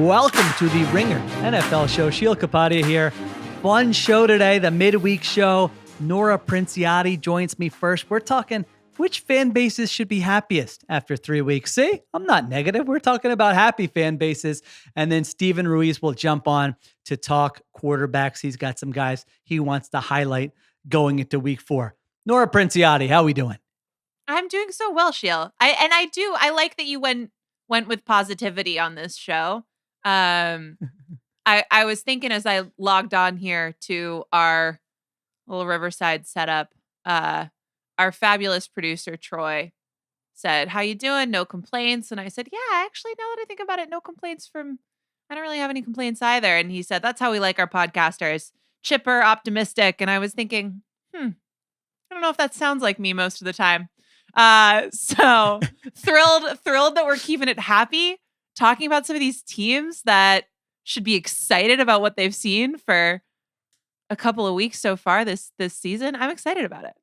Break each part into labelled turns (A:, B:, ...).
A: Welcome to the Ringer NFL show. Sheil Kapadia here. Fun show today, the midweek show. Nora Princiotti joins me first. We're talking which fan bases should be happiest after 3 weeks. See, I'm not negative. We're talking about happy fan bases. And then Steven Ruiz will jump on to talk quarterbacks. He's got some guys he wants to highlight going into week 4. Nora Princiotti, how we doing?
B: I'm doing so well, Sheil. I like that you went with positivity on this show. I was thinking as I logged on here to our little Riverside setup, our fabulous producer, Troy, said, "How you doing? No complaints." And I said, "Yeah, actually, now that I think about it, no complaints I don't really have any complaints either." And he said, "That's how we like our podcasters. Chipper, optimistic." And I was thinking, I don't know if that sounds like me most of the time. So thrilled that we're keeping it happy, talking about some of these teams that should be excited about what they've seen for a couple of weeks so far this season. I'm excited about it.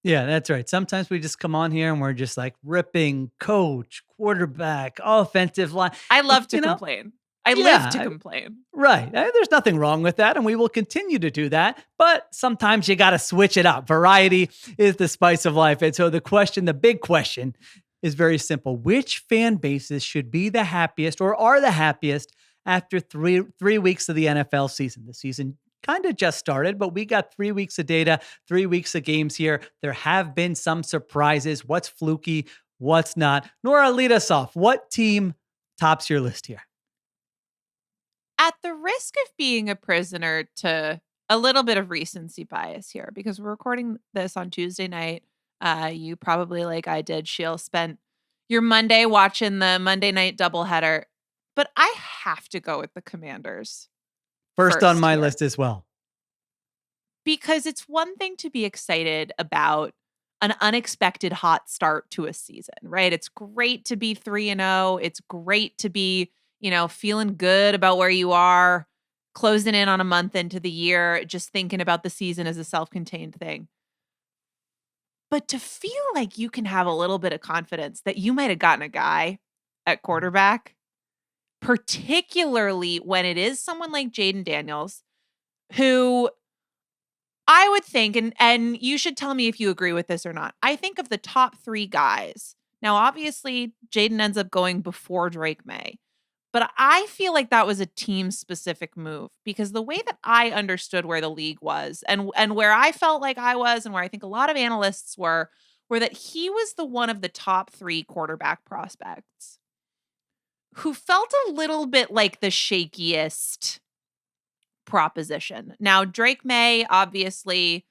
A: Yeah, that's right. Sometimes we just come on here and we're just like ripping coach, quarterback, offensive line.
B: I love to complain. I live to complain.
A: Right. There's nothing wrong with that, and we will continue to do that. But sometimes you got to switch it up. Variety is the spice of life. And so the big question is very simple. Which fan bases should be the happiest or are the happiest after three weeks of the NFL season? The season kind of just started, but we got 3 weeks of data, 3 weeks of games here. There have been some surprises. What's fluky? What's not? Nora, lead us off. What team tops your list here?
B: At the risk of being a prisoner to a little bit of recency bias here, because we're recording this on Tuesday night. You probably, like I did, Sheil, spent your Monday watching the Monday night doubleheader, but I have to go with the Commanders.
A: First on my list as well.
B: Because it's one thing to be excited about an unexpected hot start to a season, right? It's great to be 3-0. It's great to be, feeling good about where you are, closing in on a month into the year, just thinking about the season as a self-contained thing. But to feel like you can have a little bit of confidence that you might have gotten a guy at quarterback, particularly when it is someone like Jayden Daniels, who I would think, and you should tell me if you agree with this or not. I think of the top 3 guys. Now, obviously, Jayden ends up going before Drake May. But I feel like that was a team-specific move because the way that I understood where the league was and where I felt like I was and where I think a lot of analysts were that he was the one of the top 3 quarterback prospects who felt a little bit like the shakiest proposition. Now, Drake May obviously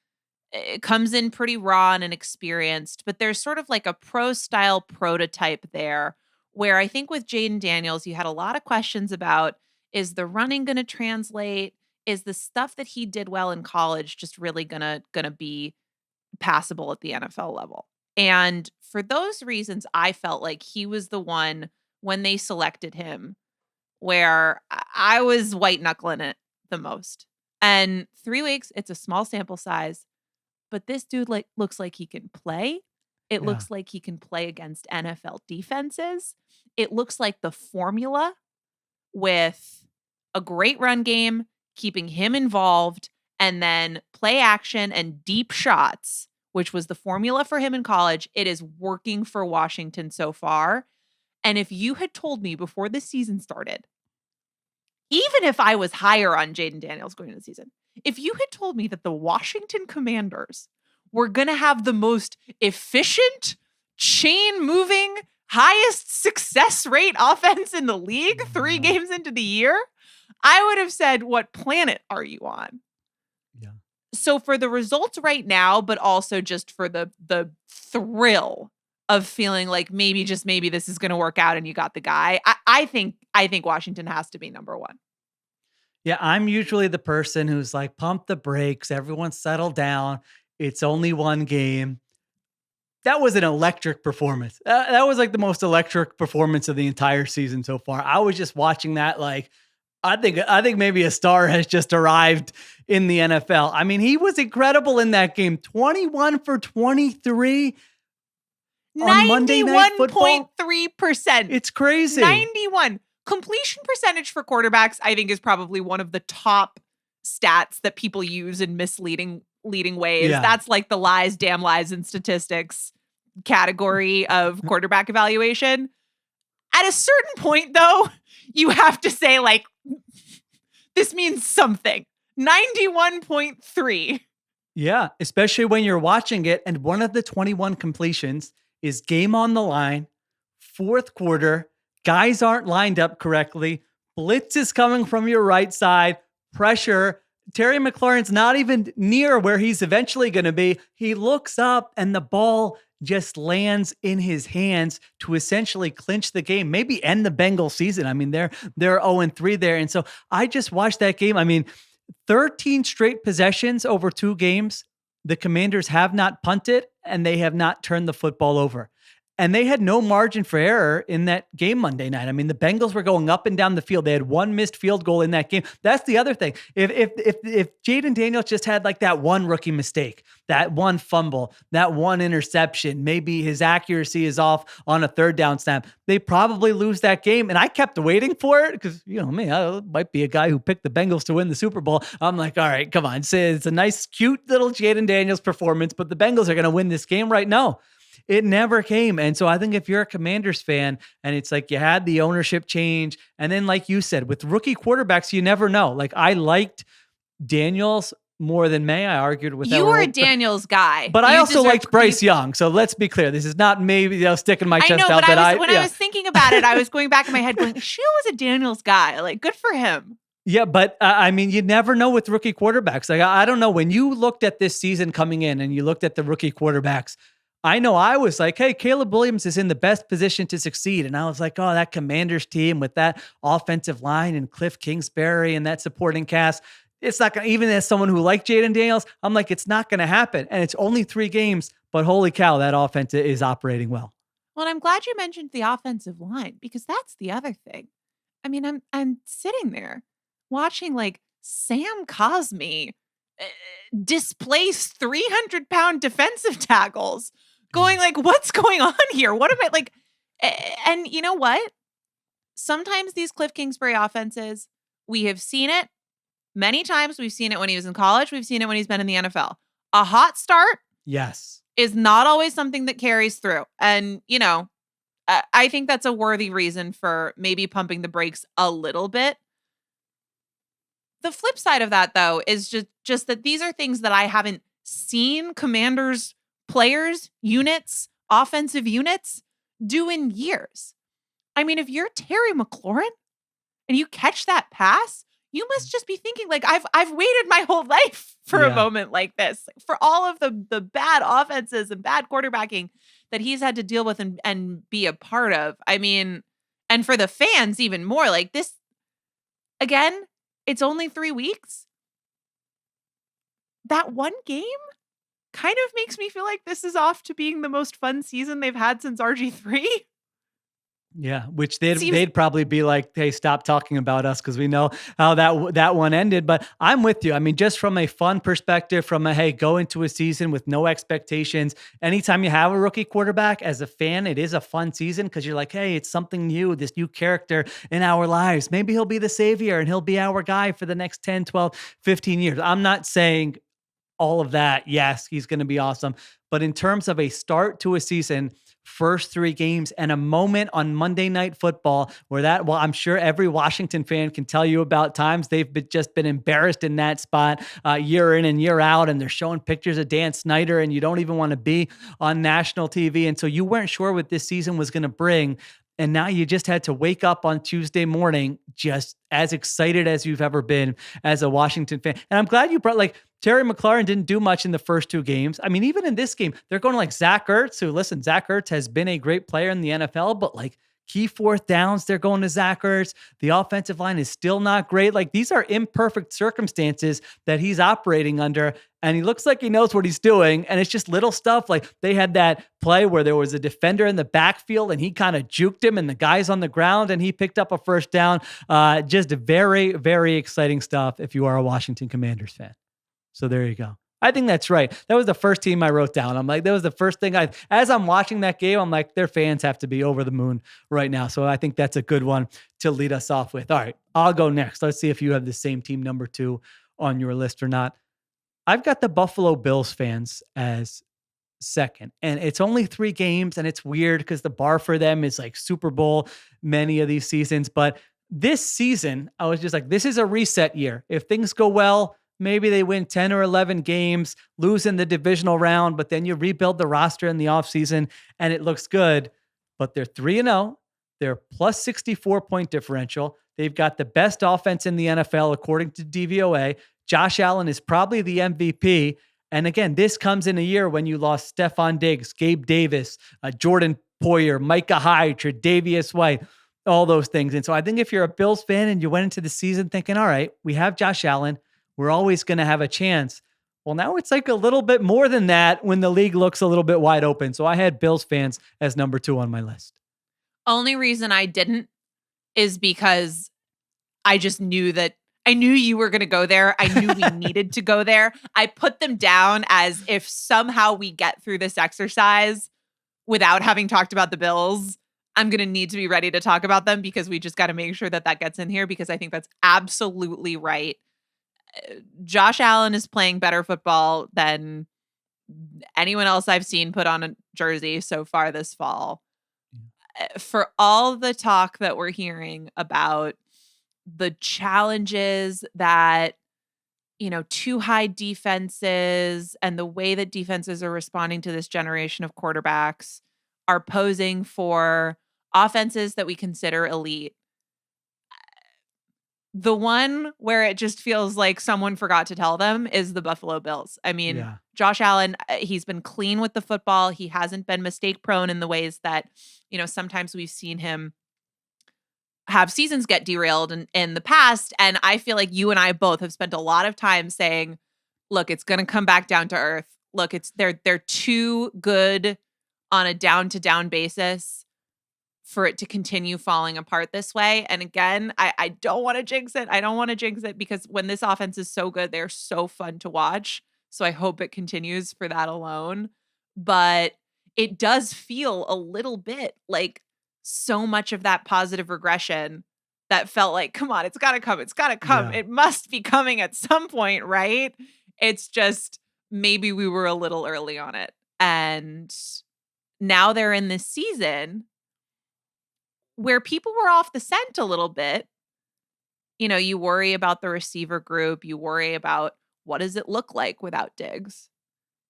B: comes in pretty raw and inexperienced, but there's sort of like a pro-style prototype there where I think with Jayden Daniels, you had a lot of questions about, is the running going to translate? Is the stuff that he did well in college just really gonna be passable at the NFL level? And for those reasons, I felt like he was the one when they selected him where I was white knuckling it the most. And 3 weeks, it's a small sample size, but this dude looks like he can play. It looks like he can play against NFL defenses. It looks like the formula with a great run game, keeping him involved, and then play action and deep shots, which was the formula for him in college. It is working for Washington so far. And if you had told me before the season started, even if I was higher on Jayden Daniels going into the season, if you had told me that the Washington Commanders were going to have the most efficient, chain-moving, highest success rate offense in the league 3 games into the year, I would have said, what planet are you on?
A: Yeah.
B: So for the results right now, but also just for the thrill of feeling like maybe this is going to work out and you got the guy, I think Washington has to be number 1.
A: Yeah, I'm usually the person who's like, pump the brakes, everyone settle down. It's only 1 game. That was an electric performance. That was like the most electric performance of the entire season so far. I was just watching that like, I think maybe a star has just arrived in the NFL. I mean, he was incredible in that game. 21 for 23 on Monday Night Football.
B: 91.3%.
A: It's crazy.
B: 91. completion percentage for quarterbacks, I think, is probably one of the top stats that people use in misleading ways.
A: Yeah.
B: That's like the lies, damn lies, and statistics category of quarterback evaluation. At a certain point, though, you have to say, like, this means something. 91.3.
A: Yeah, especially when you're watching it and one of the 21 completions is game on the line, fourth quarter, guys aren't lined up correctly, blitz is coming from your right side, pressure. Terry McLaurin's not even near where he's eventually going to be. He looks up and the ball just lands in his hands to essentially clinch the game, maybe end the Bengals season. I mean, they're 0-3 there. And so I just watched that game. I mean, 13 straight possessions over 2 games. The Commanders have not punted and they have not turned the football over. And they had no margin for error in that game Monday night. I mean, the Bengals were going up and down the field. They had one missed field goal in that game. That's the other thing. If Jayden Daniels just had like that one rookie mistake, that one fumble, that one interception, maybe his accuracy is off on a third down snap, they probably lose that game. And I kept waiting for it because, you know, me, I might be a guy who picked the Bengals to win the Super Bowl. I'm like, all right, come on. It's a nice, cute little Jayden Daniels performance, but the Bengals are going to win this game right now. It never came. And so I think if you're a Commanders fan and it's like you had the ownership change, and then like you said, with rookie quarterbacks, you never know. Like I liked Daniels more than May. I argued with that.
B: You were a Daniels guy.
A: But I also liked Bryce Young. So let's be clear. This is not maybe sticking my chest out.
B: When I was thinking about it, I was going back in my head going, Sheil was a Daniels guy. Like, good for him.
A: Yeah, but I mean, you never know with rookie quarterbacks. Like, I don't know. When you looked at this season coming in and you looked at the rookie quarterbacks, I know I was like, hey, Caleb Williams is in the best position to succeed. And I was like, oh, that Commanders team with that offensive line and Cliff Kingsbury and that supporting cast, it's not going to, even as someone who liked Jayden Daniels, I'm like, it's not going to happen. And it's only 3 games, but holy cow, that offense is operating well.
B: Well, I'm glad you mentioned the offensive line because that's the other thing. I mean, I'm sitting there watching like Sam Cosmi displace 300-pound defensive tackles. Going like, what's going on here? What am I like? And you know what? Sometimes these Cliff Kingsbury offenses, we have seen it many times. We've seen it when he was in college. We've seen it when he's been in the NFL. A hot start,
A: yes,
B: is not always something that carries through. And, you know, I think that's a worthy reason for maybe pumping the brakes a little bit. The flip side of that, though, is just that these are things that I haven't seen Commanders players, units, offensive units do in years. I mean, if you're Terry McLaurin and you catch that pass, you must just be thinking like, I've waited my whole life for a moment like this, for all of the bad offenses and bad quarterbacking that he's had to deal with and be a part of. I mean, and for the fans even more, like this, again, it's only 3 weeks. That one game kind of makes me feel like this is off to being the most fun season they've had since RG3.
A: Yeah, which they'd probably be like, hey, stop talking about us because we know how that one ended. But I'm with you. I mean, just from a fun perspective, from a, hey, go into a season with no expectations. Anytime you have a rookie quarterback as a fan, it is a fun season because you're like, hey, it's something new, this new character in our lives. Maybe he'll be the savior and he'll be our guy for the next 10, 12, 15 years. I'm not saying all of that. Yes, he's going to be awesome. But in terms of a start to a season, first 3 games and a moment on Monday Night Football where I'm sure every Washington fan can tell you about times they've just been embarrassed in that spot year in and year out. And they're showing pictures of Dan Snyder and you don't even want to be on national TV. And so you weren't sure what this season was going to bring. And now you just had to wake up on Tuesday morning just as excited as you've ever been as a Washington fan. And I'm glad you brought, like, Terry McLaurin didn't do much in the first 2 games. I mean, even in this game, they're going to like Zach Ertz, who, listen, Zach Ertz has been a great player in the NFL, but like key fourth downs, they're going to Zach Ertz. The offensive line is still not great. Like these are imperfect circumstances that he's operating under. And he looks like he knows what he's doing. And it's just little stuff. Like they had that play where there was a defender in the backfield and he kind of juked him and the guy's on the ground and he picked up a first down. Just very, very exciting stuff if you are a Washington Commanders fan. So there you go. I think that's right. That was the first team I wrote down. I'm like, that was the first thing as I'm watching that game, I'm like, their fans have to be over the moon right now. So I think that's a good one to lead us off with. All right, I'll go next. Let's see if you have the same team number 2 on your list or not. I've got the Buffalo Bills fans as second, and it's only 3 games, and it's weird because the bar for them is like Super Bowl many of these seasons. But this season, I was just like, this is a reset year. If things go well, maybe they win 10 or 11 games, lose in the divisional round, but then you rebuild the roster in the offseason and it looks good. But they're 3-0. They're plus 64 point differential. They've got the best offense in the NFL, according to DVOA. Josh Allen is probably the MVP. And again, this comes in a year when you lost Stephon Diggs, Gabe Davis, Jordan Poyer, Micah Hyde, Tre'Davious White, all those things. And so I think if you're a Bills fan and you went into the season thinking, all right, we have Josh Allen, we're always going to have a chance. Well, now it's like a little bit more than that when the league looks a little bit wide open. So I had Bills fans as number 2 on my list.
B: Only reason I didn't is because I just knew that I knew you were going to go there. I knew we needed to go there. I put them down as if somehow we get through this exercise without having talked about the Bills, I'm going to need to be ready to talk about them because we just got to make sure that that gets in here because I think that's absolutely right. Josh Allen is playing better football than anyone else I've seen put on a jersey so far this fall. For all the talk that we're hearing about the challenges that, too high defenses and the way that defenses are responding to this generation of quarterbacks are posing for offenses that we consider elite. The one where it just feels like someone forgot to tell them is the Buffalo Bills. I mean, Josh Allen, he's been clean with the football. He hasn't been mistake prone in the ways that, sometimes we've seen him have seasons get derailed in the past. And I feel like you and I both have spent a lot of time saying, look, it's going to come back down to earth. Look, they're too good on a down to down basis for it to continue falling apart this way. And again, I don't want to jinx it. I don't want to jinx it because when this offense is so good, they're so fun to watch. So I hope it continues for that alone. But it does feel a little bit like so much of that positive regression that felt like, come on, it's got to come. It's got to come. Yeah. It must be coming at some point, right? It's just maybe we were a little early on it. And now they're in this season where people were off the scent a little bit. You worry about the receiver group. You worry about what does it look like without Diggs.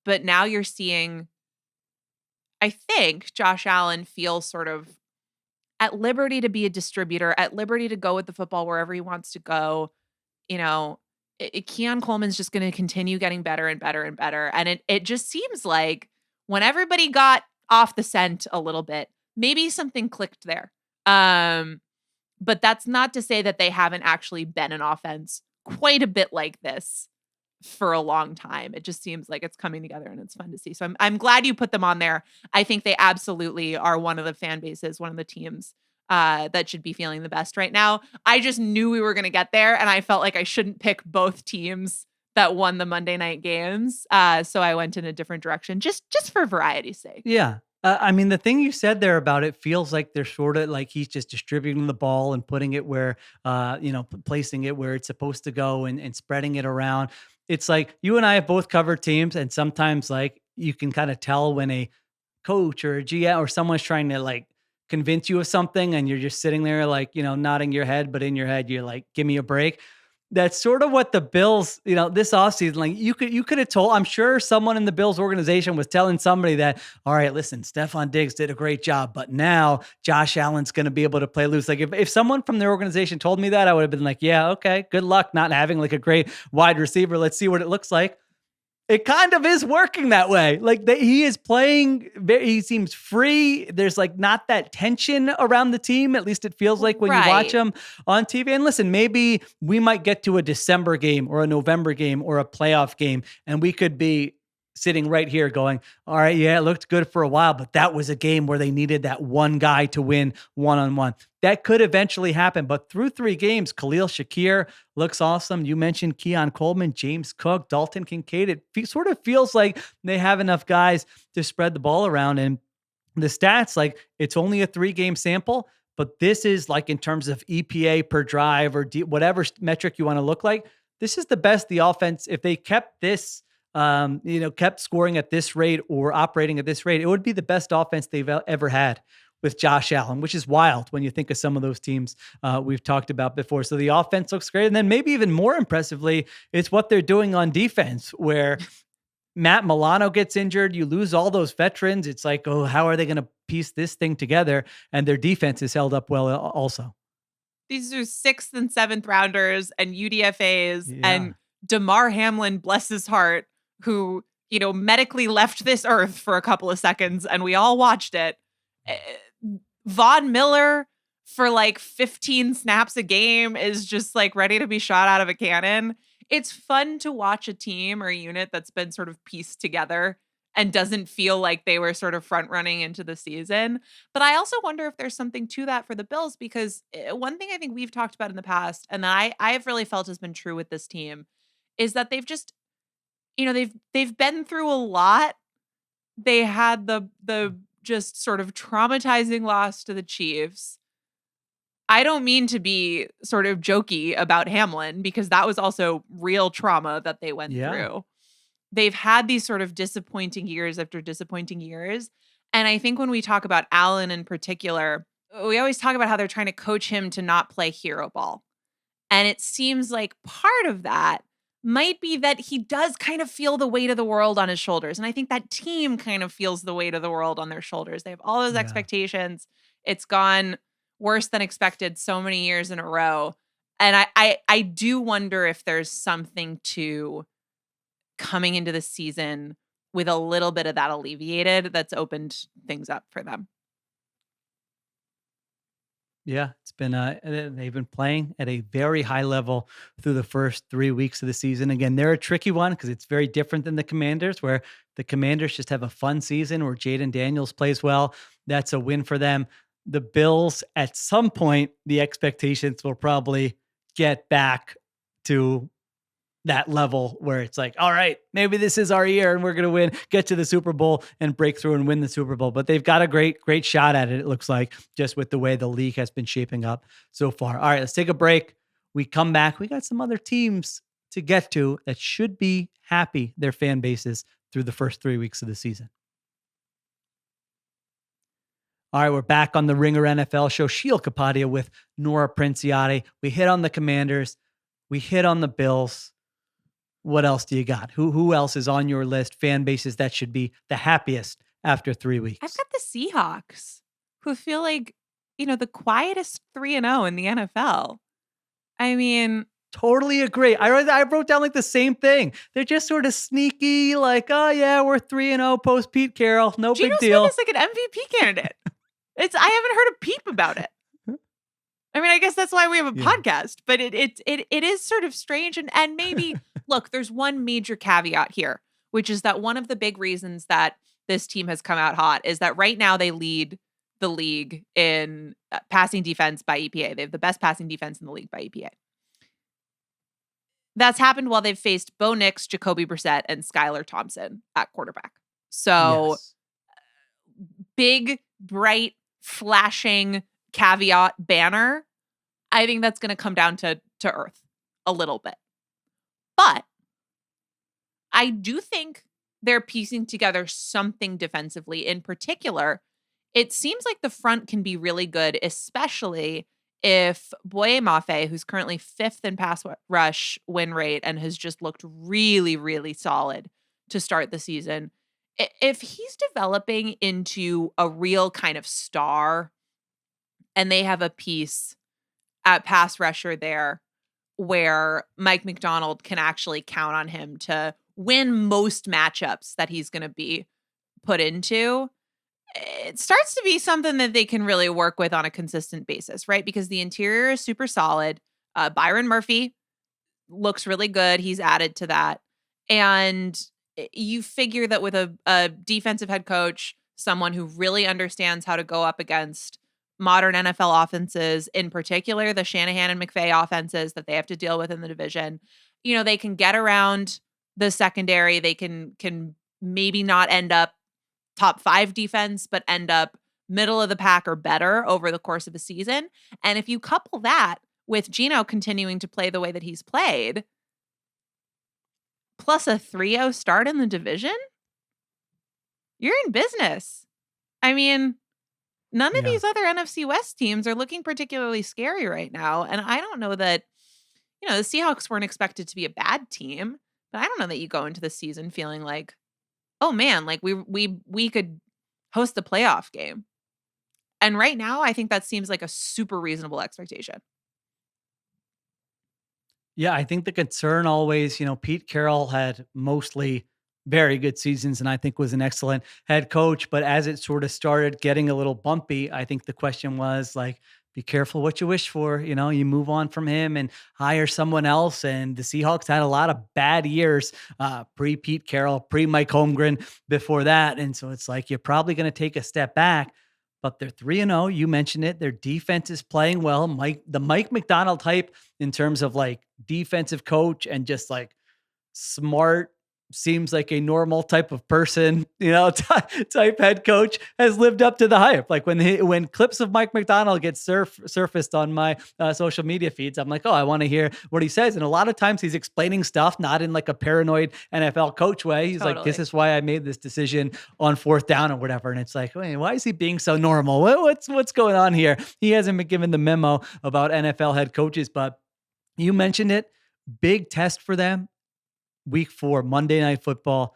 B: But now you're seeing, I think, Josh Allen feel sort of at liberty to be a distributor, at liberty to go with the football wherever he wants to go. Keon Coleman's just going to continue getting better and better and better. And it just seems like when everybody got off the scent a little bit, maybe something clicked there. But that's not to say that they haven't actually been an offense quite a bit like this for a long time. It just seems like it's coming together and it's fun to see. So I'm glad you put them on there. I think they absolutely are one of the fan bases, one of the teams that should be feeling the best right now. I just knew we were going to get there, and I felt like I shouldn't pick both teams that won the Monday night games. So I went in a different direction just for variety's sake.
A: Yeah. I mean, the thing you said there about it feels like they're sort of like he's just distributing the ball and putting it where, placing it where it's supposed to go and spreading it around. It's like you and I have both covered teams, and sometimes like you can kind of tell when a coach or a GM or someone's trying to like convince you of something and you're just sitting there like, nodding your head, but in your head, you're like, give me a break. That's sort of what the Bills, this offseason, like you could have told, I'm sure someone in the Bills organization was telling somebody that, all right, listen, Stephon Diggs did a great job, but now Josh Allen's going to be able to play loose. Like if someone from their organization told me that, I would have been like, yeah, okay, good luck not having like a great wide receiver. Let's see what it looks like. It kind of is working that way. Like he is playing, he seems free. There's like not that tension around the team. At least it feels like when you watch him on TV. And listen, maybe we might get to a December game or a November game or a playoff game, and we could be sitting right here going, all right, yeah, it looked good for a while, but that was a game where they needed that one guy to win one-on-one. That could eventually happen, but through 3 games, Khalil Shakir looks awesome. You mentioned Keon Coleman, James Cook, Dalton Kincaid. It sort of feels like they have enough guys to spread the ball around. And the stats, like, it's only a 3-game sample, but this is like in terms of EPA per drive or whatever metric you want to look like. This is the best the offense, if they kept this, kept scoring at this rate or operating at this rate, it would be the best offense they've ever had with Josh Allen, which is wild when you think of some of those teams we've talked about before. So the offense looks great. And then maybe even more impressively, it's what they're doing on defense, where Matt Milano gets injured. You lose all those veterans. It's like, oh, how are they going to piece this thing together? And their defense is held up well also.
B: These are 6th and 7th rounders and UDFAs and Damar Hamlin, bless his heart, who, medically left this earth for a couple of seconds and we all watched it. Von Miller for like 15 snaps a game is just like ready to be shot out of a cannon. It's fun to watch a team or a unit that's been sort of pieced together and doesn't feel like they were sort of front running into the season. But I also wonder if there's something to that for the Bills, because one thing I think we've talked about in the past, and that I've really felt has been true with this team, is that they've just, they've been through a lot. They had the just sort of traumatizing loss to the Chiefs. I don't mean to be sort of jokey about Hamlin, because that was also real trauma that they went through. They've had these sort of disappointing years after disappointing years. And I think when we talk about Allen in particular, we always talk about how they're trying to coach him to not play hero ball. And it seems like part of that might be that he does kind of feel the weight of the world on his shoulders. And I think that team kind of feels the weight of the world on their shoulders. They have all those expectations. It's gone worse than expected so many years in a row. And I do wonder if there's something to coming into the season with a little bit of that alleviated that's opened things up for them.
A: Yeah, it's been they've been playing at a very high level through the first 3 weeks of the season. Again, they're a tricky one because it's very different than the Commanders, where the Commanders just have a fun season where Jayden Daniels plays well. That's a win for them. The Bills, at some point, the expectations will probably get back to that level where it's like, all right, maybe this is our year and we're going to win, get to the Super Bowl and break through and win the Super Bowl. But they've got a great shot at it, it looks like, just with the way the league has been shaping up so far. All right, let's take a break. We come back. We got some other teams to get to that should be happy, their fan bases, through the first 3 weeks of the season. All right, we're back on the Ringer NFL show. Sheil Kapadia with Nora Princiotti. We hit on the Commanders. We hit on the Bills. What else do you got? Who else is on your list? Fan bases that should be the happiest after 3 weeks.
B: I've got the Seahawks, who feel like, the quietest 3-0 in the NFL. I mean,
A: totally agree. I wrote down like the same thing. They're just sort of sneaky, like, oh yeah, we're 3-0 post Pete Carroll. No
B: Geno
A: big deal.
B: Smith is like an MVP candidate. I haven't heard a peep about it. I mean, I guess that's why we have a podcast, but it is sort of strange. And maybe, look, there's one major caveat here, which is that one of the big reasons that this team has come out hot is that right now they lead the league in passing defense by EPA. They have the best passing defense in the league by EPA. That's happened while they've faced Bo Nix, Jacoby Brissett, and Skylar Thompson at quarterback. So big, bright, flashing caveat banner. I think that's going to come down to earth a little bit. But I do think they're piecing together something defensively. In particular, it seems like the front can be really good, especially if Boye Mafe, who's currently 5th in pass rush win rate and has just looked really, really solid to start the season, if he's developing into a real kind of star and they have a piece at pass rusher there where Mike McDonald can actually count on him to win most matchups that he's going to be put into, it starts to be something that they can really work with on a consistent basis, right? Because the interior is super solid. Byron Murphy looks really good. He's added to that. And you figure that with a defensive head coach, someone who really understands how to go up against modern NFL offenses, in particular the Shanahan and McVay offenses that they have to deal with in the division, they can get around the secondary. They can maybe not end up top 5 defense, but end up middle of the pack or better over the course of a season. And if you couple that with Geno continuing to play the way that he's played, plus a 3-0 start in the division, you're in business. I mean, none of
A: Yeah.
B: these other NFC West teams are looking particularly scary right now. And I don't know that, the Seahawks weren't expected to be a bad team, but I don't know that you go into the season feeling like, oh man, like we could host a playoff game. And right now, I think that seems like a super reasonable expectation.
A: Yeah, I think the concern always, Pete Carroll had mostly very good seasons and I think was an excellent head coach. But as it sort of started getting a little bumpy, I think the question was like, be careful what you wish for. You move on from him and hire someone else. And the Seahawks had a lot of bad years pre Pete Carroll, pre Mike Holmgren before that. And so it's like, you're probably going to take a step back. But they're 3-0. You mentioned it. Their defense is playing well. The Mike McDonald type in terms of like defensive coach and just like smart, seems like a normal type of person, type head coach has lived up to the hype. Like when clips of Mike McDonald get surfaced on my social media feeds, I'm like, oh, I want to hear what he says. And a lot of times he's explaining stuff, not in like a paranoid NFL coach way. He's like, this is why I made this decision on 4th down or whatever. And it's like, wait, why is he being so normal? What's going on here? He hasn't been given the memo about NFL head coaches, but you mentioned it. Big test for them. Week 4, Monday Night Football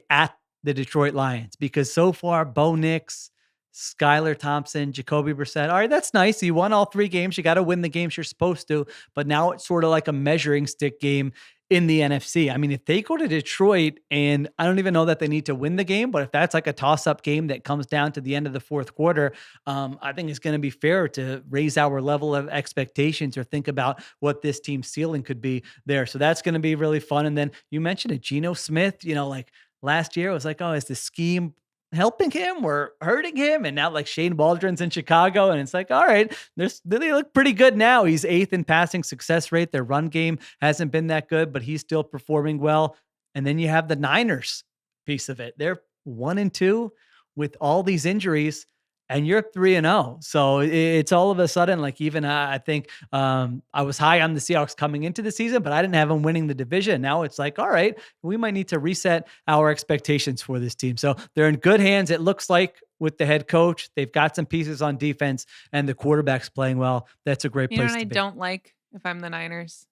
A: at the Detroit Lions, because so far, Bo Nix, Skylar Thompson, Jacoby Brissett. All right, that's nice. You won all 3 games. You got to win the games you're supposed to. But now it's sort of like a measuring stick game in the NFC. I mean, if they go to Detroit, and I don't even know that they need to win the game, but if that's like a toss-up game that comes down to the end of the 4th quarter, I think it's going to be fair to raise our level of expectations or think about what this team's ceiling could be there. So that's going to be really fun. And then you mentioned it, Geno Smith, like last year it was like, oh, is the scheme helping him or hurting him? And now like Shane Waldron's in Chicago and it's like, all right, they look pretty good now. He's 8th in passing success rate. Their run game hasn't been that good, but he's still performing well. And then you have the Niners piece of it. They're 1-2 with all these injuries and you're 3-0. So it's all of a sudden, like even I think I was high on the Seahawks coming into the season, but I didn't have them winning the division. Now it's like, all right, we might need to reset our expectations for this team. So they're in good hands. It looks like with the head coach, they've got some pieces on defense and the quarterback's playing well. That's a great place to be.
B: I don't like if I'm the Niners.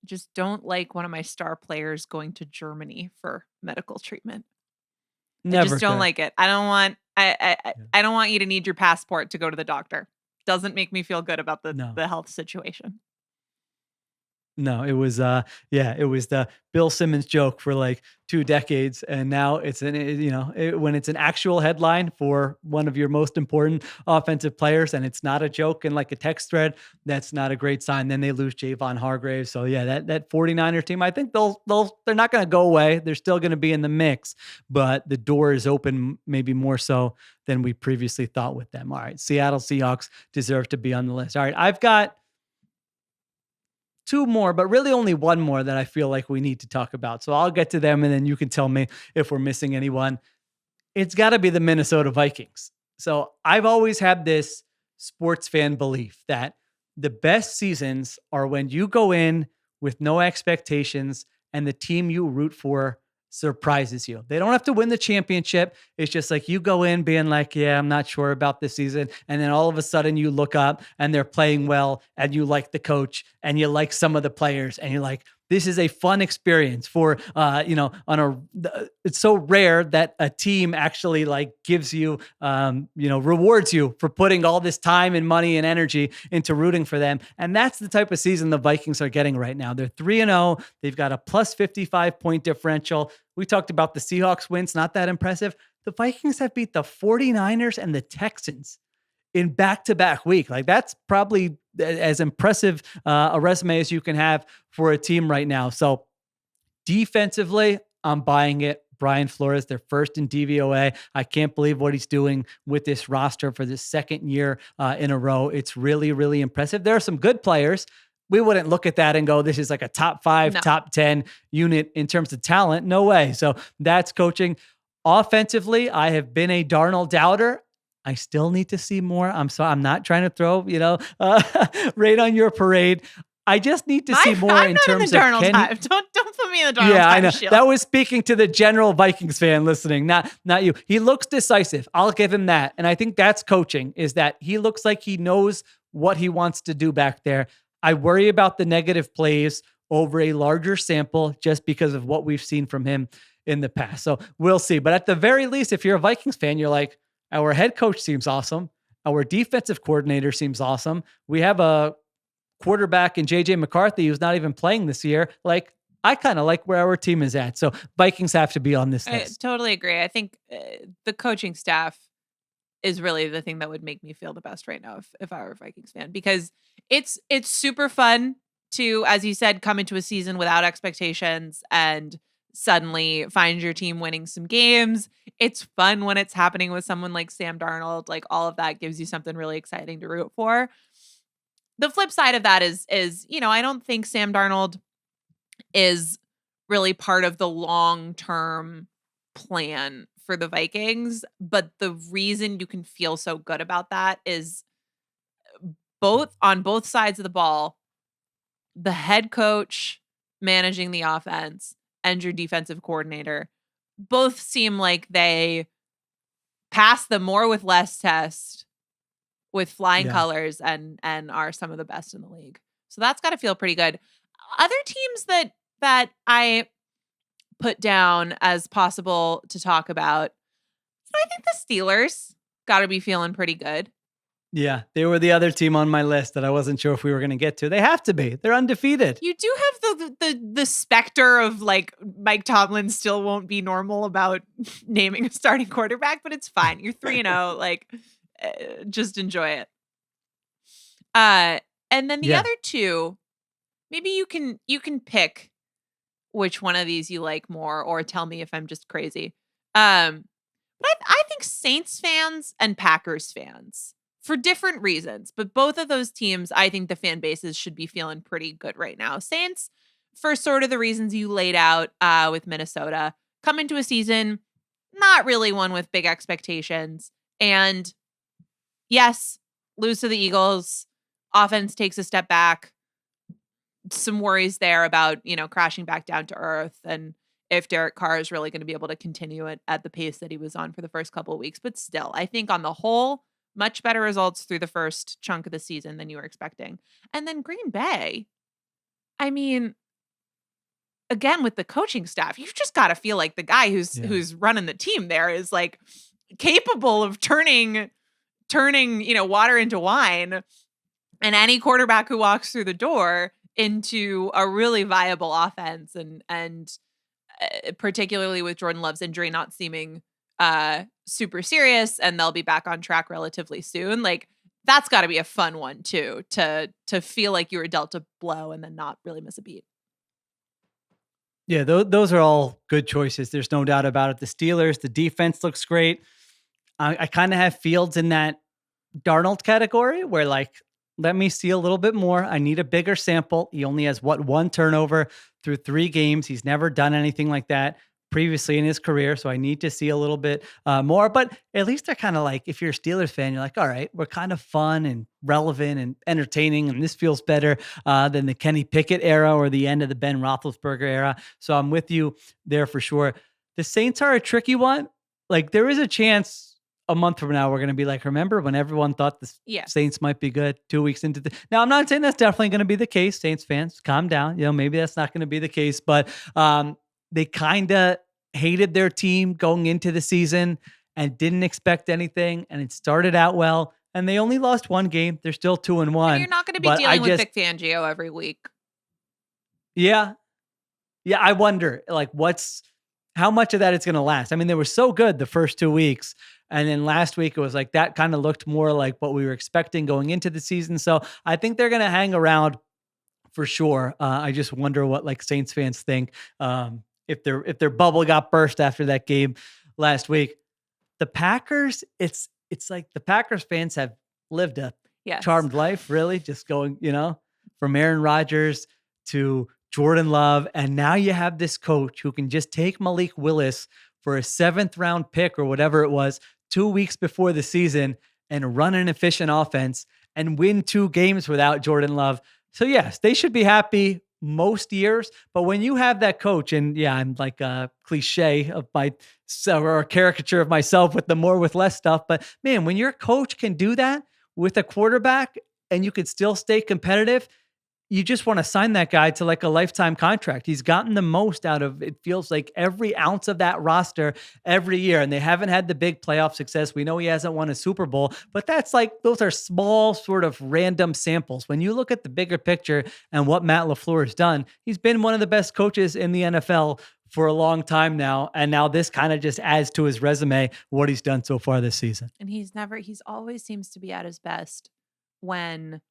B: Just don't like one of my star players going to Germany for medical treatment. I just don't like it. I don't want I don't want you to need your passport to go to the doctor. Doesn't make me feel good about the health situation.
A: No, it was it was the Bill Simmons joke for like 2 decades, and now it's when it's an actual headline for one of your most important offensive players, and it's not a joke in like a text thread, that's not a great sign. Then they lose Javon Hargrave, so yeah, that 49ers team, I think they're not going to go away. They're still going to be in the mix, but the door is open, maybe more so than we previously thought with them. All right, Seattle Seahawks deserve to be on the list. All right, I've got 2 more, but really only 1 more that I feel like we need to talk about. So I'll get to them and then you can tell me if we're missing anyone. It's got to be the Minnesota Vikings. So I've always had this sports fan belief that the best seasons are when you go in with no expectations and the team you root for surprises you. They don't have to win the championship. It's just like you go in being like, yeah, I'm not sure about this season. And then all of a sudden you look up and they're playing well and you like the coach and you like some of the players and you're like, this is a fun experience for, it's so rare that a team actually like gives you, rewards you for putting all this time and money and energy into rooting for them. And that's the type of season the Vikings are getting right now. They're 3-0. They've got a plus 55 point differential. We talked about the Seahawks wins, not that impressive. The Vikings have beat the 49ers and the Texans in back-to-back week. Like that's probably as impressive a resume as you can have for a team right now. So defensively, I'm buying it. Brian Flores, they're first in DVOA. I can't believe what he's doing with this roster for the second year in a row. It's really, really impressive. There are some good players. We wouldn't look at that and go, this is like a top 5,
B: No.
A: top 10 unit in terms of talent. No way. So that's coaching. Offensively, I have been a Darnold doubter. I still need to see more. I'm not trying to throw, rain on your parade. I just need to see more
B: I'm
A: in
B: not
A: terms
B: in the
A: of
B: Darnold
A: Kenny.
B: time. Don't put me in the Darnold time.
A: Yeah, I know.
B: Sheil.
A: That was speaking to the general Vikings fan listening, not you. He looks decisive. I'll give him that. And I think that's coaching, is that he looks like he knows what he wants to do back there. I worry about the negative plays over a larger sample just because of what we've seen from him in the past. So we'll see. But at the very least, if you're a Vikings fan, you're like, our head coach seems awesome. Our defensive coordinator seems awesome. We have a quarterback in JJ McCarthy who's not even playing this year. Like, I kind of like where our team is at. So Vikings have to be on this list.
B: I totally agree. I think the coaching staff is really the thing that would make me feel the best right now if I were a Vikings fan, because it's super fun to, as you said, come into a season without expectations and suddenly find your team winning some games. It's fun when it's happening with someone like Sam Darnold. Like, all of that gives you something really exciting to root for. The flip side of that is, I don't think Sam Darnold is really part of the long-term plan for the Vikings. But the reason you can feel so good about that is on both sides of the ball, the head coach managing the offense and your defensive coordinator both seem like they pass the more with less test with flying colors and are some of the best in the league. So that's got to feel pretty good. Other teams that I put down as possible to talk about, so I think the Steelers got to be feeling pretty good.
A: Yeah, they were the other team on my list that I wasn't sure if we were going to get to. They have to be. They're undefeated.
B: You do have the specter of, like, Mike Tomlin still won't be normal about naming a starting quarterback, but it's fine. You're 3-0. Like, just enjoy it. And then the other two, maybe you can pick which one of these you like more, or tell me if I'm just crazy. But I think Saints fans and Packers fans, for different reasons, but both of those teams, I think the fan bases should be feeling pretty good right now. Saints, for sort of the reasons you laid out with Minnesota, come into a season not really one with big expectations. And yes, lose to the Eagles. Offense takes a step back. Some worries there about, crashing back down to earth and if Derek Carr is really going to be able to continue it at the pace that he was on for the first couple of weeks. But still, I think on the whole, much better results through the first chunk of the season than you were expecting. And then Green Bay, I mean, again, with the coaching staff, you've just got to feel like the guy who's running the team there is, like, capable of turning, water into wine, and any quarterback who walks through the door into a really viable offense, and particularly with Jordan Love's injury not seeming super serious, and they'll be back on track relatively soon. Like, that's got to be a fun one too, to feel like you were dealt a blow and then not really miss a beat.
A: Yeah, those are all good choices. There's no doubt about it. The Steelers, the defense looks great. I kind of have Fields in that Darnold category where, like, let me see a little bit more. I need a bigger sample. He only has one turnover through 3 games. He's never done anything like that previously in his career. So I need to see a little bit more, but at least they're kind of like, if you're a Steelers fan, you're like, all right, we're kind of fun and relevant and entertaining. And this feels better than the Kenny Pickett era or the end of the Ben Roethlisberger era. So I'm with you there for sure. The Saints are a tricky one. Like, there is a chance a month from now, we're going to be like, remember when everyone thought the Saints might be good 2 weeks into now, I'm not saying that's definitely going to be the case. Saints fans, calm down. Maybe that's not going to be the case, but they kind of hated their team going into the season and didn't expect anything. And it started out well, and they only lost 1 game. They're still 2-1.
B: And you're not going to be dealing with Vic Fangio every week.
A: Yeah. Yeah. I wonder, like, how much of that it's going to last. I mean, they were so good the first 2 weeks. And then last week, it was like that kind of looked more like what we were expecting going into the season. So I think they're going to hang around for sure. I just wonder what, like, Saints fans think if their bubble got burst after that game last week. The Packers, it's like the Packers fans have lived a
B: Yes.
A: charmed life, really, just going, from Aaron Rodgers to Jordan Love. And now you have this coach who can just take Malik Willis for a 7th round pick or whatever it was 2 weeks before the season and run an efficient offense and win 2 games without Jordan Love. So yes, they should be happy most years, but when you have that coach, and yeah, I'm like a cliche of or a caricature of myself with the more with less stuff, but man, when your coach can do that with a quarterback and you could still stay competitive, you just want to sign that guy to like a lifetime contract. He's gotten the most out of, it feels like, every ounce of that roster every year. And they haven't had the big playoff success. We know he hasn't won a Super Bowl, but that's like, those are small sort of random samples. When you look at the bigger picture and what Matt LaFleur has done, he's been one of the best coaches in the NFL for a long time now. And now this kind of just adds to his resume, what he's done so far this season.
B: And he's always seems to be at his best when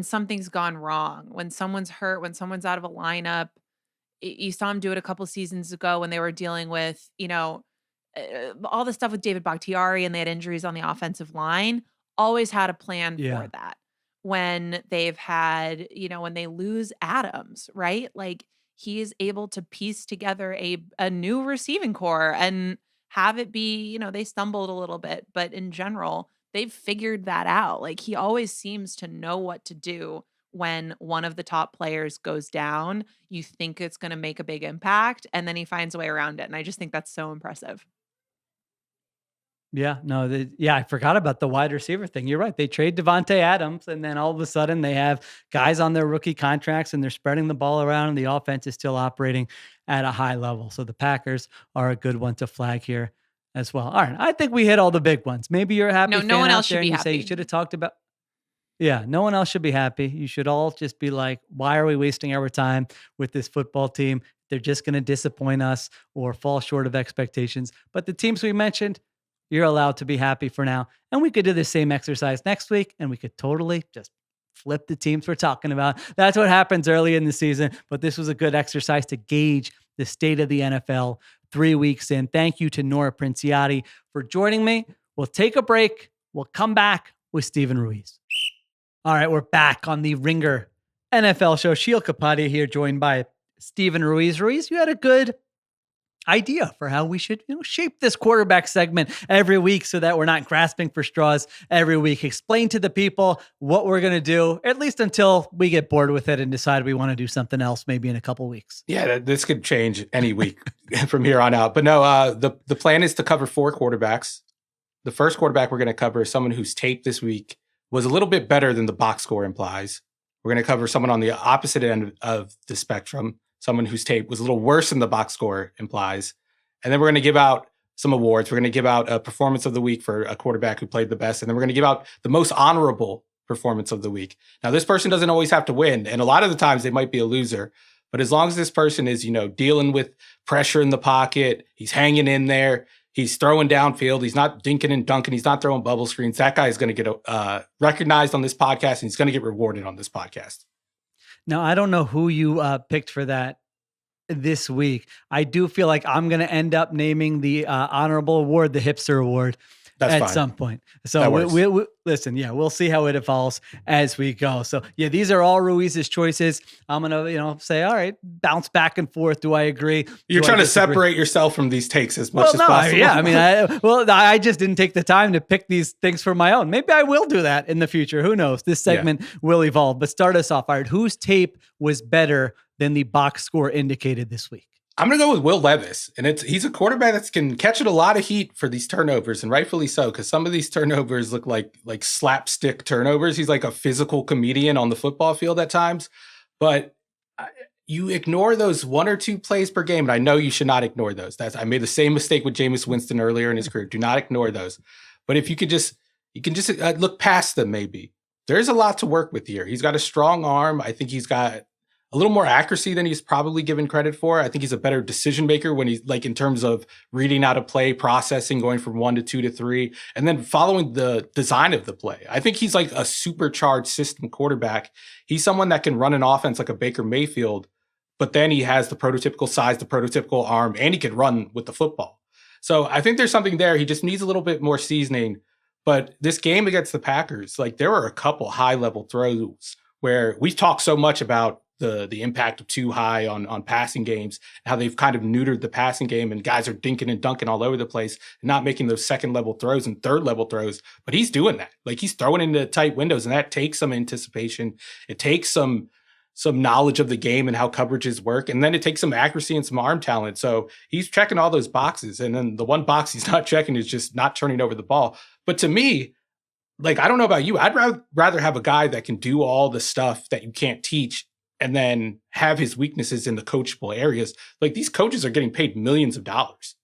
B: something's gone wrong, when someone's hurt, when someone's out of a lineup. You saw him do it a couple seasons ago when they were dealing with, all the stuff with David Bakhtiari and they had injuries on the offensive line. Always had a plan for that. When they've had, when they lose Adams, right? Like, he is able to piece together a new receiving core and have it be, they stumbled a little bit, but in general, they've figured that out. Like, he always seems to know what to do when one of the top players goes down. You think it's going to make a big impact, and then he finds a way around it. And I just think that's so impressive.
A: Yeah, no, I forgot about the wide receiver thing. You're right. They trade Devontae Adams, and then all of a sudden they have guys on their rookie contracts, and they're spreading the ball around, and the offense is still operating at a high level. So the Packers are a good one to flag here as well. All right, I think we hit all the big ones. Maybe you're a happy fan
B: no one else
A: out there
B: should be
A: and you
B: happy.
A: say you should have talked about. Yeah, no one else should be happy. You should all just be like, why are we wasting our time with this football team? They're just going to disappoint us or fall short of expectations. But the teams we mentioned, you're allowed to be happy for now. And we could do the same exercise next week, and we could totally just flip the teams we're talking about. That's what happens early in the season. But this was a good exercise to gauge the state of the NFL 3 weeks in. Thank you to Nora Princiotti for joining me. We'll take a break. We'll come back with Steven Ruiz. All right, we're back on the Ringer NFL show. Sheil Kapadia here, joined by Steven Ruiz. Ruiz, you had a good idea for how we should shape this quarterback segment every week so that we're not grasping for straws every week. Explain to the people what we're going to do, at least until we get bored with it and decide we want to do something else maybe in a couple weeks.
C: Yeah, this could change any week from here on out. But no, the plan is to cover 4 quarterbacks. The first quarterback we're going to cover is someone whose tape this week was a little bit better than the box score implies. We're going to cover someone on the opposite end of the spectrum, someone whose tape was a little worse than the box score implies. And then we're going to give out some awards. We're going to give out a performance of the week for a quarterback who played the best. And then we're going to give out the most honorable performance of the week. Now, this person doesn't always have to win. And a lot of the times they might be a loser. But as long as this person is, dealing with pressure in the pocket, he's hanging in there, he's throwing downfield, he's not dinking and dunking, he's not throwing bubble screens, that guy is going to get recognized on this podcast, and he's going to get rewarded on this podcast.
A: Now, I don't know who you picked for that this week. I do feel like I'm going to end up naming the honorable award, the Hipster Award.
C: That's
A: at
C: fine.
A: Some point. So we listen, we'll see how it evolves as we go. So these are all Ruiz's choices. I'm going to, say, all right, bounce back and forth. Do I agree?
C: You're trying to separate yourself from these takes as much as possible.
A: I just didn't take the time to pick these things for my own. Maybe I will do that in the future. Who knows? This segment will evolve, but start us off. All right. Whose tape was better than the box score indicated this week?
C: I'm going to go with Will Levis, and he's a quarterback that can catch a lot of heat for these turnovers, and rightfully so, because some of these turnovers look like slapstick turnovers. He's like a physical comedian on the football field at times, but you ignore those 1 or 2 plays per game, and I know you should not ignore those. I made the same mistake with Jameis Winston earlier in his career. Do not ignore those. But if you can just look past them, maybe. There's a lot to work with here. He's got a strong arm. I think he's got a little more accuracy than he's probably given credit for. I think he's a better decision maker when he's in terms of reading out a play, processing, going from 1 to 2 to 3, and then following the design of the play. I think he's like a supercharged system quarterback. He's someone that can run an offense like a Baker Mayfield, but then he has the prototypical size, the prototypical arm, and he can run with the football. So I think there's something there. He just needs a little bit more seasoning. But this game against the Packers, like there were a couple high-level throws where we've talked so much about the impact of too high on passing games, how they've kind of neutered the passing game and guys are dinking and dunking all over the place and not making those second-level throws and third-level throws. But he's doing that. Like he's throwing into tight windows, and that takes some anticipation. It takes some knowledge of the game and how coverages work. And then it takes some accuracy and some arm talent. So he's checking all those boxes. And then the one box he's not checking is just not turning over the ball. But to me, like, I don't know about you, I'd rather have a guy that can do all the stuff that you can't teach and then have his weaknesses in the coachable areas. Like these coaches are getting paid millions of dollars.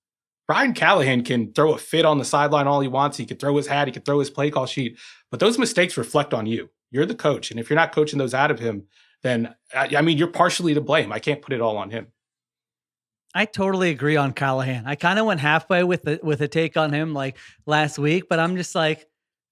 C: Brian Callahan can throw a fit on the sideline all he wants. He can throw his hat. He can throw his play call sheet. But those mistakes reflect on you. You're the coach. And if you're not coaching those out of him, then, I mean, you're partially to blame. I can't put it all on him.
A: I totally agree on Callahan. I kind of went halfway with a take on him like last week, but I'm just like,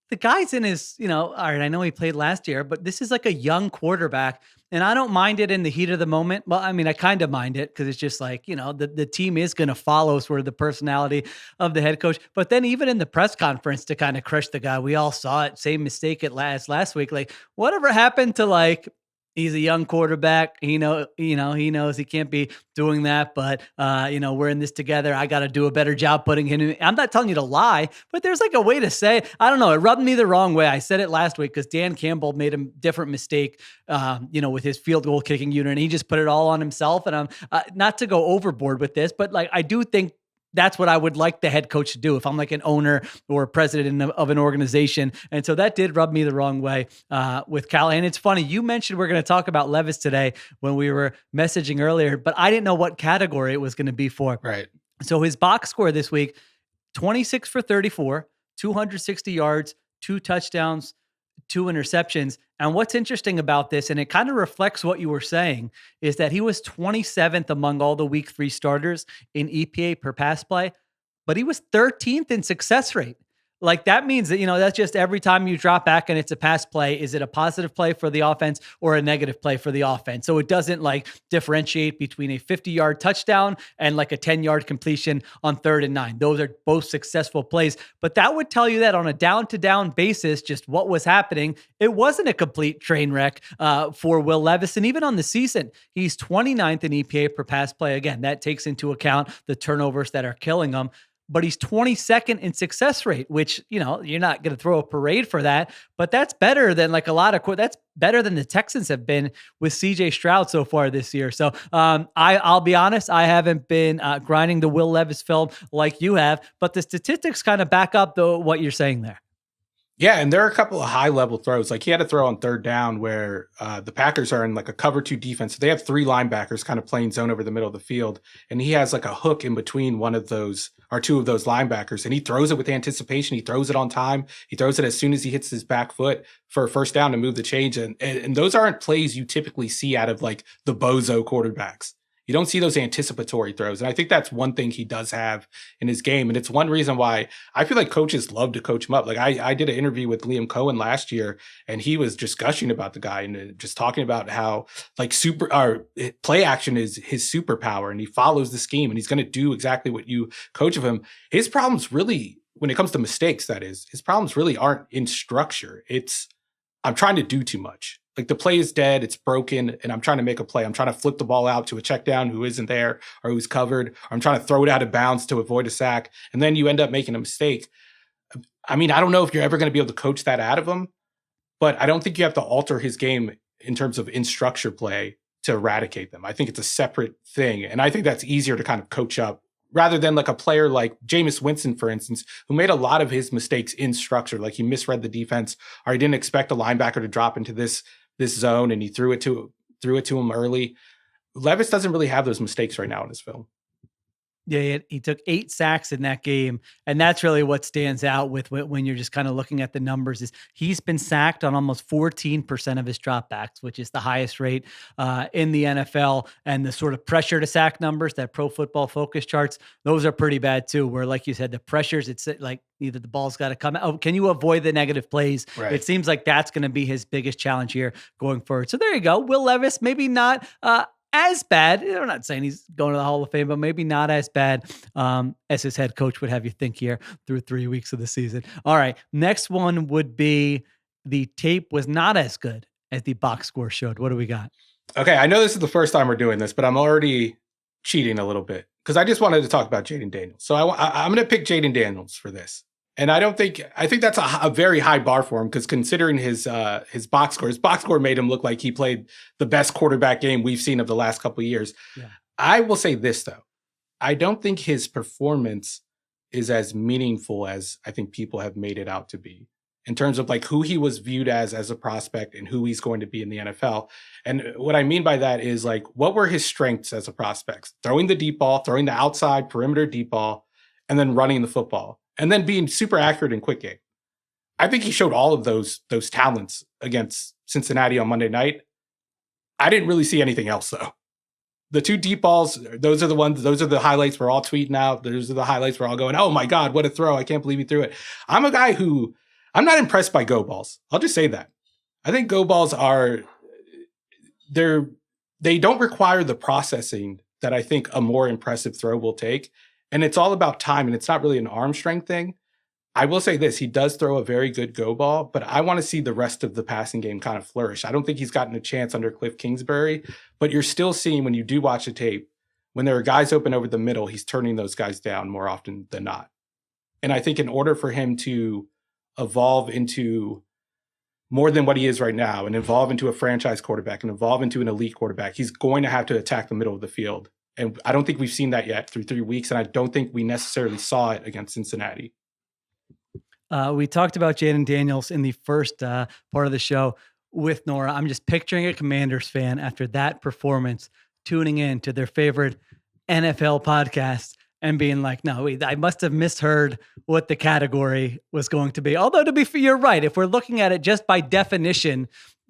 A: the guy's in his, all right, I know he played last year, but this is like a young quarterback, and I don't mind it in the heat of the moment. Well, I mean, I kind of mind it because it's just like, the team is going to follow sort of the personality of the head coach. But then even in the press conference to kind of crush the guy, we all saw it, same mistake at last week. Like whatever happened to like, he's a young quarterback. He knows he can't be doing that, but we're in this together. I got to do a better job putting him in. I'm not telling you to lie, but there's like a way to say, I don't know. It rubbed me the wrong way. I said it last week because Dan Campbell made a different mistake, with his field goal kicking unit, and he just put it all on himself. And I'm not to go overboard with this, but like, I do think that's what I would like the head coach to do if I'm like an owner or a president of an organization. And so that did rub me the wrong way with Callahan. It's funny. You mentioned we're going to talk about Levis today when we were messaging earlier, but I didn't know what category it was going to be for.
C: Right.
A: So his box score this week, 26 for 34, 260 yards, 2 touchdowns, 2 interceptions. And what's interesting about this, and it kind of reflects what you were saying, is that he was 27th among all the week 3 starters in EPA per pass play, but he was 13th in success rate. Like that means that, that's just every time you drop back and it's a pass play, is it a positive play for the offense or a negative play for the offense? So it doesn't like differentiate between a 50-yard touchdown and like a 10-yard completion on 3rd and 9. Those are both successful plays, but that would tell you that on a down-to-down basis, just what was happening. It wasn't a complete train wreck for Will Levis. And even on the season, he's 29th in EPA per pass play. Again, that takes into account the turnovers that are killing him. But he's 22nd in success rate, which, you're not going to throw a parade for that, but that's better than like that's better than the Texans have been with CJ Stroud so far this year. So I'll be honest, I haven't been grinding the Will Levis film like you have, but the statistics kind of back up what you're saying there.
C: Yeah, and there are a couple of high-level throws. Like he had a throw on 3rd down where the Packers are in like a cover 2 defense. So they have 3 linebackers kind of playing zone over the middle of the field. And he has like a hook in between one of those or 2 of those linebackers. And he throws it with anticipation. He throws it on time. He throws it as soon as he hits his back foot for a first down to move the change. And those aren't plays you typically see out of like the bozo quarterbacks. You don't see those anticipatory throws. And I think that's one thing he does have in his game. And it's one reason why I feel like coaches love to coach him up. Like I did an interview with Liam Cohen last year, and he was just gushing about the guy and just talking about how like play action is his superpower, and he follows the scheme and he's going to do exactly what you coach of him. His problems really, when it comes to mistakes, that is, his problems really aren't in structure. It's, I'm trying to do too much. Like the play is dead, it's broken, and I'm trying to make a play. I'm trying to flip the ball out to a check down who isn't there or who's covered, or I'm trying to throw it out of bounds to avoid a sack, and then you end up making a mistake. I mean, I don't know if you're ever going to be able to coach that out of him, but I don't think you have to alter his game in terms of in structure play to eradicate them. I think it's a separate thing, and I think that's easier to kind of coach up rather than like a player like Jameis Winston, for instance, who made a lot of his mistakes in structure. Like he misread the defense, or he didn't expect a linebacker to drop into this zone and he threw it to him early. Levis doesn't really have those mistakes right now in his film.
A: Yeah, he took 8 sacks in that game, and that's really what stands out with when you're just kind of looking at the numbers. Is he's been sacked on almost 14% of his dropbacks, which is the highest rate in the NFL. And the sort of pressure to sack numbers that Pro Football Focus charts, those are pretty bad too. Where, like you said, the pressures, it's like either the ball's got to come out. Oh, can you avoid the negative plays?
C: Right.
A: It seems like that's going to be his biggest challenge here going forward. So there you go, Will Levis. Maybe not as bad. We're not saying he's going to the Hall of Fame, but maybe not as bad as his head coach would have you think here through 3 weeks of the season. All right. Next one would be the tape was not as good as the box score showed. What do we got?
C: Okay, I know this is the first time we're doing this, but I'm already cheating a little bit because I just wanted to talk about Jayden Daniels. So I'm going to pick Jayden Daniels for this. And I think that's a very high bar for him because considering his box score made him look like he played the best quarterback game we've seen of the last couple of years. Yeah. I will say this, though. I don't think his performance is as meaningful as I think people have made it out to be in terms of like who he was viewed as a prospect and who he's going to be in the NFL. And what I mean by that is like, what were his strengths as a prospect? Throwing the deep ball, throwing the outside perimeter deep ball, and then running the football, and then being super accurate in quick game. I think he showed all of those talents against Cincinnati on Monday night. I didn't really see anything else though. The 2 deep balls, those are the highlights we're all tweeting out. Those are the highlights we're all going, oh my God, what a throw. I can't believe he threw it. I'm a guy who, I'm not impressed by go balls. I'll just say that. I think go balls they don't require the processing that I think a more impressive throw will take. And it's all about time, and it's not really an arm strength thing. I will say this, he does throw a very good go ball, but I want to see the rest of the passing game kind of flourish. I don't think he's gotten a chance under Cliff Kingsbury, but you're still seeing when you do watch the tape, when there are guys open over the middle, he's turning those guys down more often than not. And I think in order for him to evolve into more than what he is right now and evolve into a franchise quarterback and evolve into an elite quarterback, he's going to have to attack the middle of the field. And I don't think we've seen that yet through 3 weeks. And I don't think we necessarily saw it against Cincinnati.
A: We talked about Jayden Daniels in the first part of the show with Nora. I'm just picturing a Commanders fan after that performance tuning in to their favorite NFL podcast and being like, no, wait, I must have misheard what the category was going to be. Although to be fair, you're right. If we're looking at it just by definition,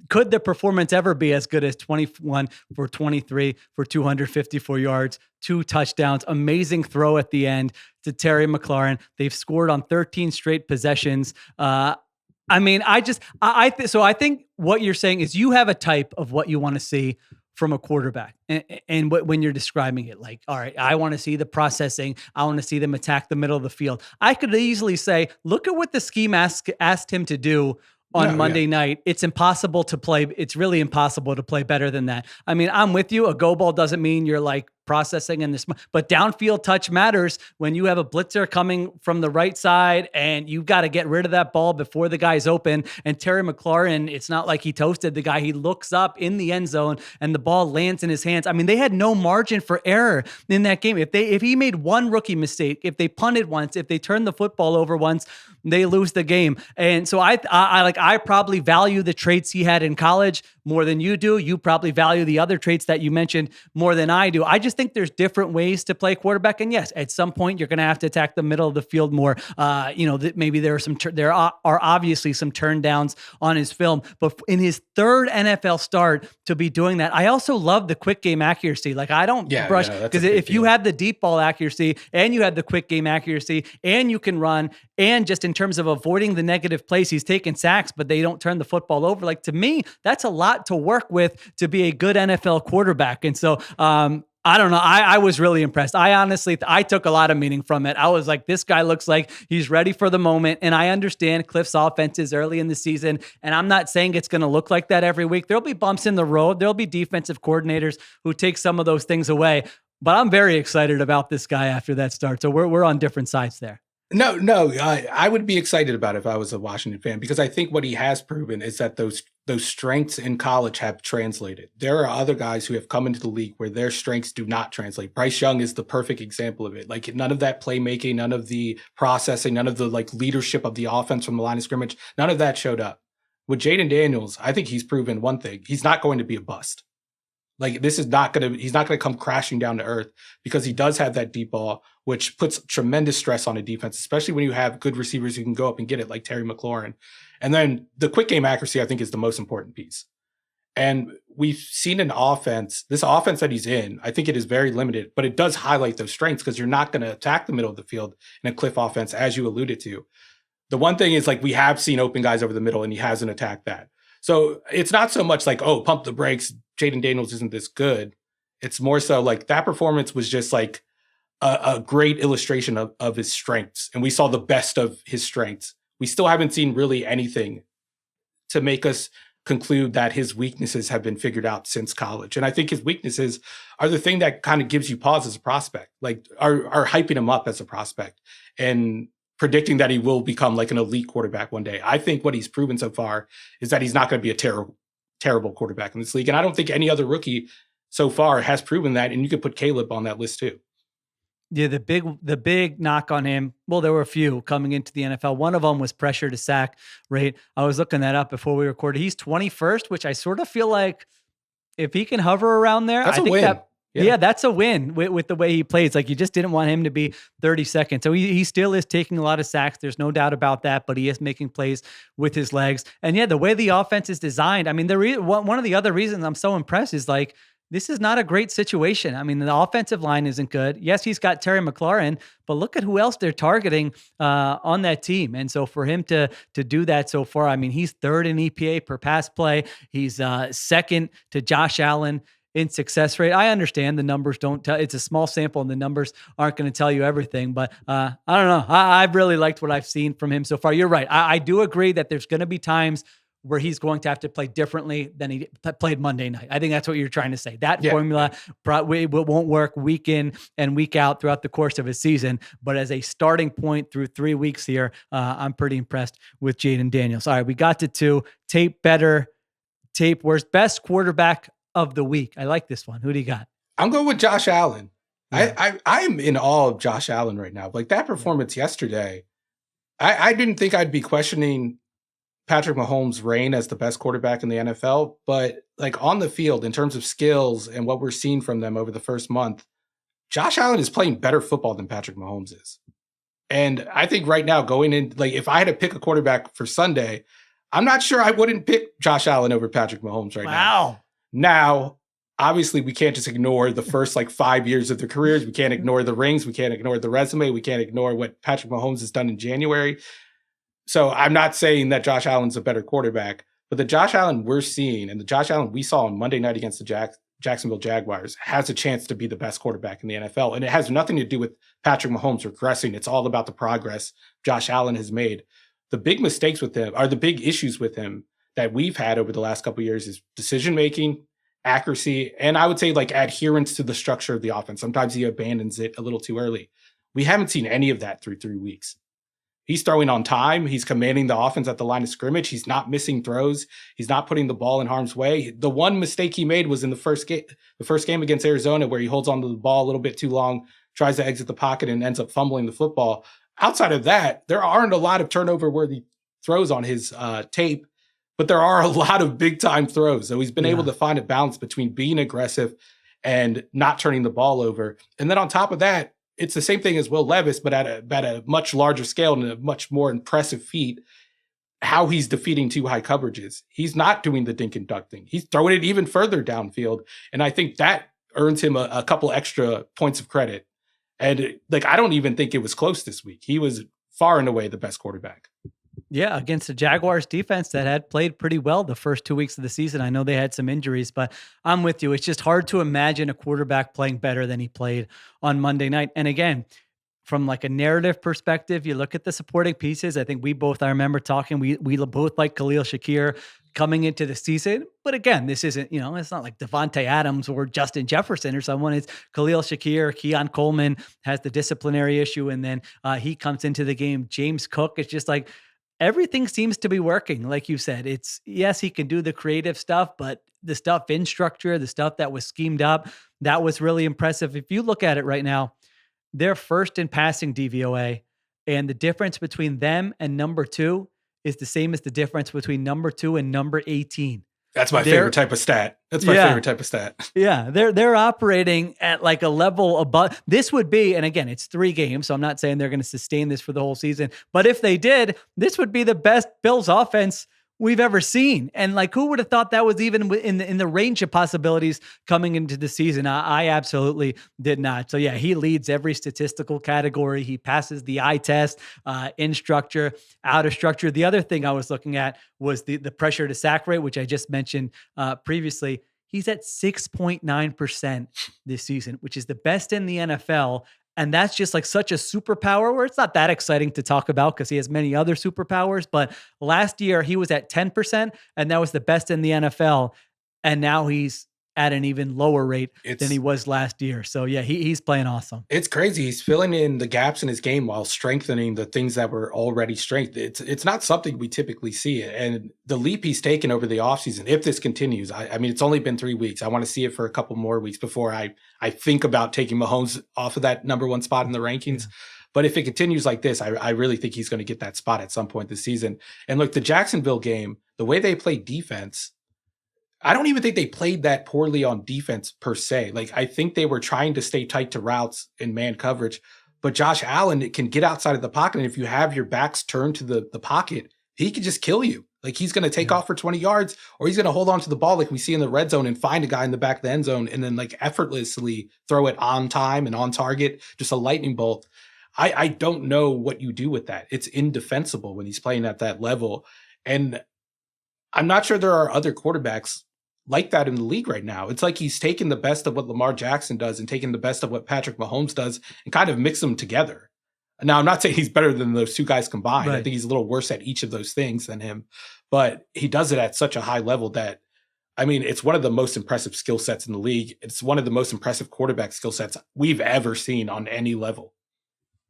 A: could the performance ever be as good as 21 for 23 for 254 yards, 2 touchdowns, amazing throw at the end to Terry McLaurin? They've scored on 13 straight possessions. I think what you're saying is you have a type of what you want to see from a quarterback. And when you're describing it, like, all right, I want to see the processing. I want to see them attack the middle of the field. I could easily say, look at what the scheme asked him to do on Monday night. It's impossible to play. It's really impossible to play better than that. I mean, I'm with you. A go ball doesn't mean you're like processing in this, but downfield touch matters when you have a blitzer coming from the right side and you've got to get rid of that ball before the guy's open. And Terry McLaurin, it's not like he toasted the guy. He looks up in the end zone and the ball lands in his hands. I mean, they had no margin for error in that game. If he made one rookie mistake, if they punted once, if they turned the football over once, they lose the game. And so I probably value the traits he had in college more than you do. You probably value the other traits that you mentioned more than I do. I just think there's different ways to play quarterback. And yes, at some point you're going to have to attack the middle of the field more. Maybe there are obviously some turn downs on his film, but in his 3rd NFL start to be doing that, I also love the quick game accuracy. Like I don't brush, because if you have the deep ball accuracy and you have the quick game accuracy and you can run, and just in terms of avoiding the negative plays, he's taking sacks, but they don't turn the football over. Like to me, that's a lot to work with to be a good NFL quarterback. And so, I don't know. I was really impressed. I honestly, I took a lot of meaning from it. I was like, this guy looks like he's ready for the moment. And I understand Cliff's offenses early in the season. And I'm not saying it's going to look like that every week. There'll be bumps in the road. There'll be defensive coordinators who take some of those things away. But I'm very excited about this guy after that start. So we're on different sides there.
C: No, I would be excited about it if I was a Washington fan, because I think what he has proven is that those strengths in college have translated. There are other guys who have come into the league where their strengths do not translate. Bryce Young is the perfect example of it. Like none of that playmaking, none of the processing, none of the like leadership of the offense from the line of scrimmage, none of that showed up. With Jayden Daniels, I think he's proven one thing. He's not going to be a bust. Like he's not going to come crashing down to earth, because he does have that deep ball, which puts tremendous stress on a defense, especially when you have good receivers who can go up and get it like Terry McLaurin. And then the quick game accuracy, I think, is the most important piece. And we've seen this offense that he's in, I think it is very limited, but it does highlight those strengths, because you're not going to attack the middle of the field in a Cliff offense, as you alluded to. The one thing is, like, we have seen open guys over the middle and he hasn't attacked that. So it's not so much like, oh, pump the brakes, Jayden Daniels isn't this good. It's more so like that performance was just like a great illustration of his strengths. And we saw the best of his strengths. We still haven't seen really anything to make us conclude that his weaknesses have been figured out since college. And I think his weaknesses are the thing that kind of gives you pause as a prospect, like are hyping him up as a prospect and predicting that he will become like an elite quarterback one day. I think what he's proven so far is that he's not going to be a terrible quarterback in this league. And I don't think any other rookie so far has proven that. And you could put Caleb on that list too.
A: Yeah, the big knock on him. Well, there were a few coming into the NFL. One of them was pressure to sack rate. I was looking that up before we recorded. He's 21st, which I sort of feel like if he can hover around there,
C: that's
A: I think
C: win.
A: Yeah, that's a win with the way he plays. Like you just didn't want him to be 32nd. So he still is taking a lot of sacks. There's no doubt about that, but he is making plays with his legs. And yeah, the way the offense is designed. I mean, one of the other reasons I'm so impressed is like, this is not a great situation. I mean, the offensive line isn't good. Yes, he's got Terry McLaurin, but look at who else they're targeting on that team. And so for him to do that so far, I mean, he's third in EPA per pass play. He's second to Josh Allen in success rate. I understand the numbers don't tell. It's a small sample and the numbers aren't going to tell you everything, but I don't know. I've really liked what I've seen from him so far. You're right. I do agree that there's going to be times where he's going to have to play differently than he played Monday night. I think that's what you're trying to say. That formula probably won't work week in and week out throughout the course of a season. But as a starting point through 3 weeks here, I'm pretty impressed with Jayden Daniels. All right, we got to 2. Tape better. Tape worse. Best quarterback of the week. I like this one. Who do you got?
C: I'm going with Josh Allen.
A: Yeah.
C: I'm in awe of Josh Allen right now. Like that performance yesterday, I didn't think I'd be questioning Patrick Mahomes' reign as the best quarterback in the NFL, but like on the field in terms of skills and what we're seeing from them over the first month, Josh Allen is playing better football than Patrick Mahomes is. And I think right now going in, like if I had to pick a quarterback for Sunday, I'm not sure I wouldn't pick Josh Allen over Patrick Mahomes right now. Now, obviously we can't just ignore the first like 5 years of their careers. We can't ignore the rings. We can't ignore the resume. We can't ignore what Patrick Mahomes has done in January. So I'm not saying that Josh Allen's a better quarterback, but the Josh Allen we're seeing and the Josh Allen we saw on Monday night against the Jacksonville Jaguars has a chance to be the best quarterback in the NFL. And it has nothing to do with Patrick Mahomes regressing. It's all about the progress Josh Allen has made. The big mistakes with him are the big issues with him that we've had over the last couple of years is decision-making, accuracy, and I would say like adherence to the structure of the offense. Sometimes he abandons it a little too early. We haven't seen any of that through 3 weeks. He's throwing on time. He's commanding the offense at the line of scrimmage. He's not missing throws. He's not putting the ball in harm's way. The one mistake he made was in the first game against Arizona, where he holds onto the ball a little bit too long, tries to exit the pocket, and ends up fumbling the football. Outside of that, there aren't a lot of turnover-worthy throws on his tape, but there are a lot of big-time throws. So he's been able to find a balance between being aggressive and not turning the ball over. And then on top of that, it's the same thing as Will Levis, but at a much larger scale and a much more impressive feat, how he's defeating too high coverages. He's not doing the dink and dunk thing. He's throwing it even further downfield. And I think that earns him a couple extra points of credit. And like, I don't even think it was close this week. He was far and away the best quarterback.
A: Yeah, against the Jaguars defense that had played pretty well the first 2 weeks of the season. I know they had some injuries, but I'm with you. It's just hard to imagine a quarterback playing better than he played on Monday night. And again, from like a narrative perspective, you look at the supporting pieces. I think I remember talking, we both like Khalil Shakir coming into the season. But again, this isn't, it's not like Devontae Adams or Justin Jefferson or someone. It's Khalil Shakir. Keon Coleman has the disciplinary issue. And then he comes into the game. James Cook, it's just like, everything seems to be working. Like you said, yes, he can do the creative stuff, but the stuff in structure, the stuff that was schemed up, that was really impressive. If you look at it right now, they're first in passing DVOA, and the difference between them and number 2 is the same as the difference between number 2 and number 18.
C: That's my favorite type of stat. Yeah,
A: they're operating at like a level above. This would be, and again, it's 3 games, so I'm not saying they're going to sustain this for the whole season. But if they did, this would be the best Bills offense we've ever seen. And like, who would have thought that was even in the range of possibilities coming into the season? I absolutely did not. So yeah, he leads every statistical category. He passes the eye test, in structure, out of structure. The other thing I was looking at was the pressure to sack rate, which I just mentioned previously. He's at 6.9% this season, which is the best in the NFL. And that's just like such a superpower where it's not that exciting to talk about because he has many other superpowers. But last year he was at 10%, and that was the best in the NFL. And now he's at an even lower rate than he was last year. So yeah, he's playing awesome.
C: It's crazy. He's filling in the gaps in his game while strengthening the things that were already strengthened. It's not something we typically see. And the leap he's taken over the offseason, if this continues, I mean, it's only been 3 weeks. I want to see it for a couple more weeks before I think about taking Mahomes off of that number 1 spot in the rankings. But if it continues like this, I really think he's going to get that spot at some point this season. And look, the Jacksonville game, the way they play defense, I don't even think they played that poorly on defense per se. Like, I think they were trying to stay tight to routes and man coverage, but Josh Allen can get outside of the pocket. And if you have your backs turned to the pocket, he can just kill you. Like, he's going to take off for 20 yards, or he's going to hold on to the ball like we see in the red zone and find a guy in the back of the end zone and then like effortlessly throw it on time and on target, just a lightning bolt. I don't know what you do with that. It's indefensible when he's playing at that level. And I'm not sure there are other quarterbacks like that in the league right now. It's like he's taken the best of what Lamar Jackson does and taken the best of what Patrick Mahomes does and kind of mixed them together. Now, I'm not saying he's better than those two guys combined. Right. I think he's a little worse at each of those things than him, but he does it at such a high level that, I mean, it's one of the most impressive skill sets in the league. It's one of the most impressive quarterback skill sets we've ever seen on any level.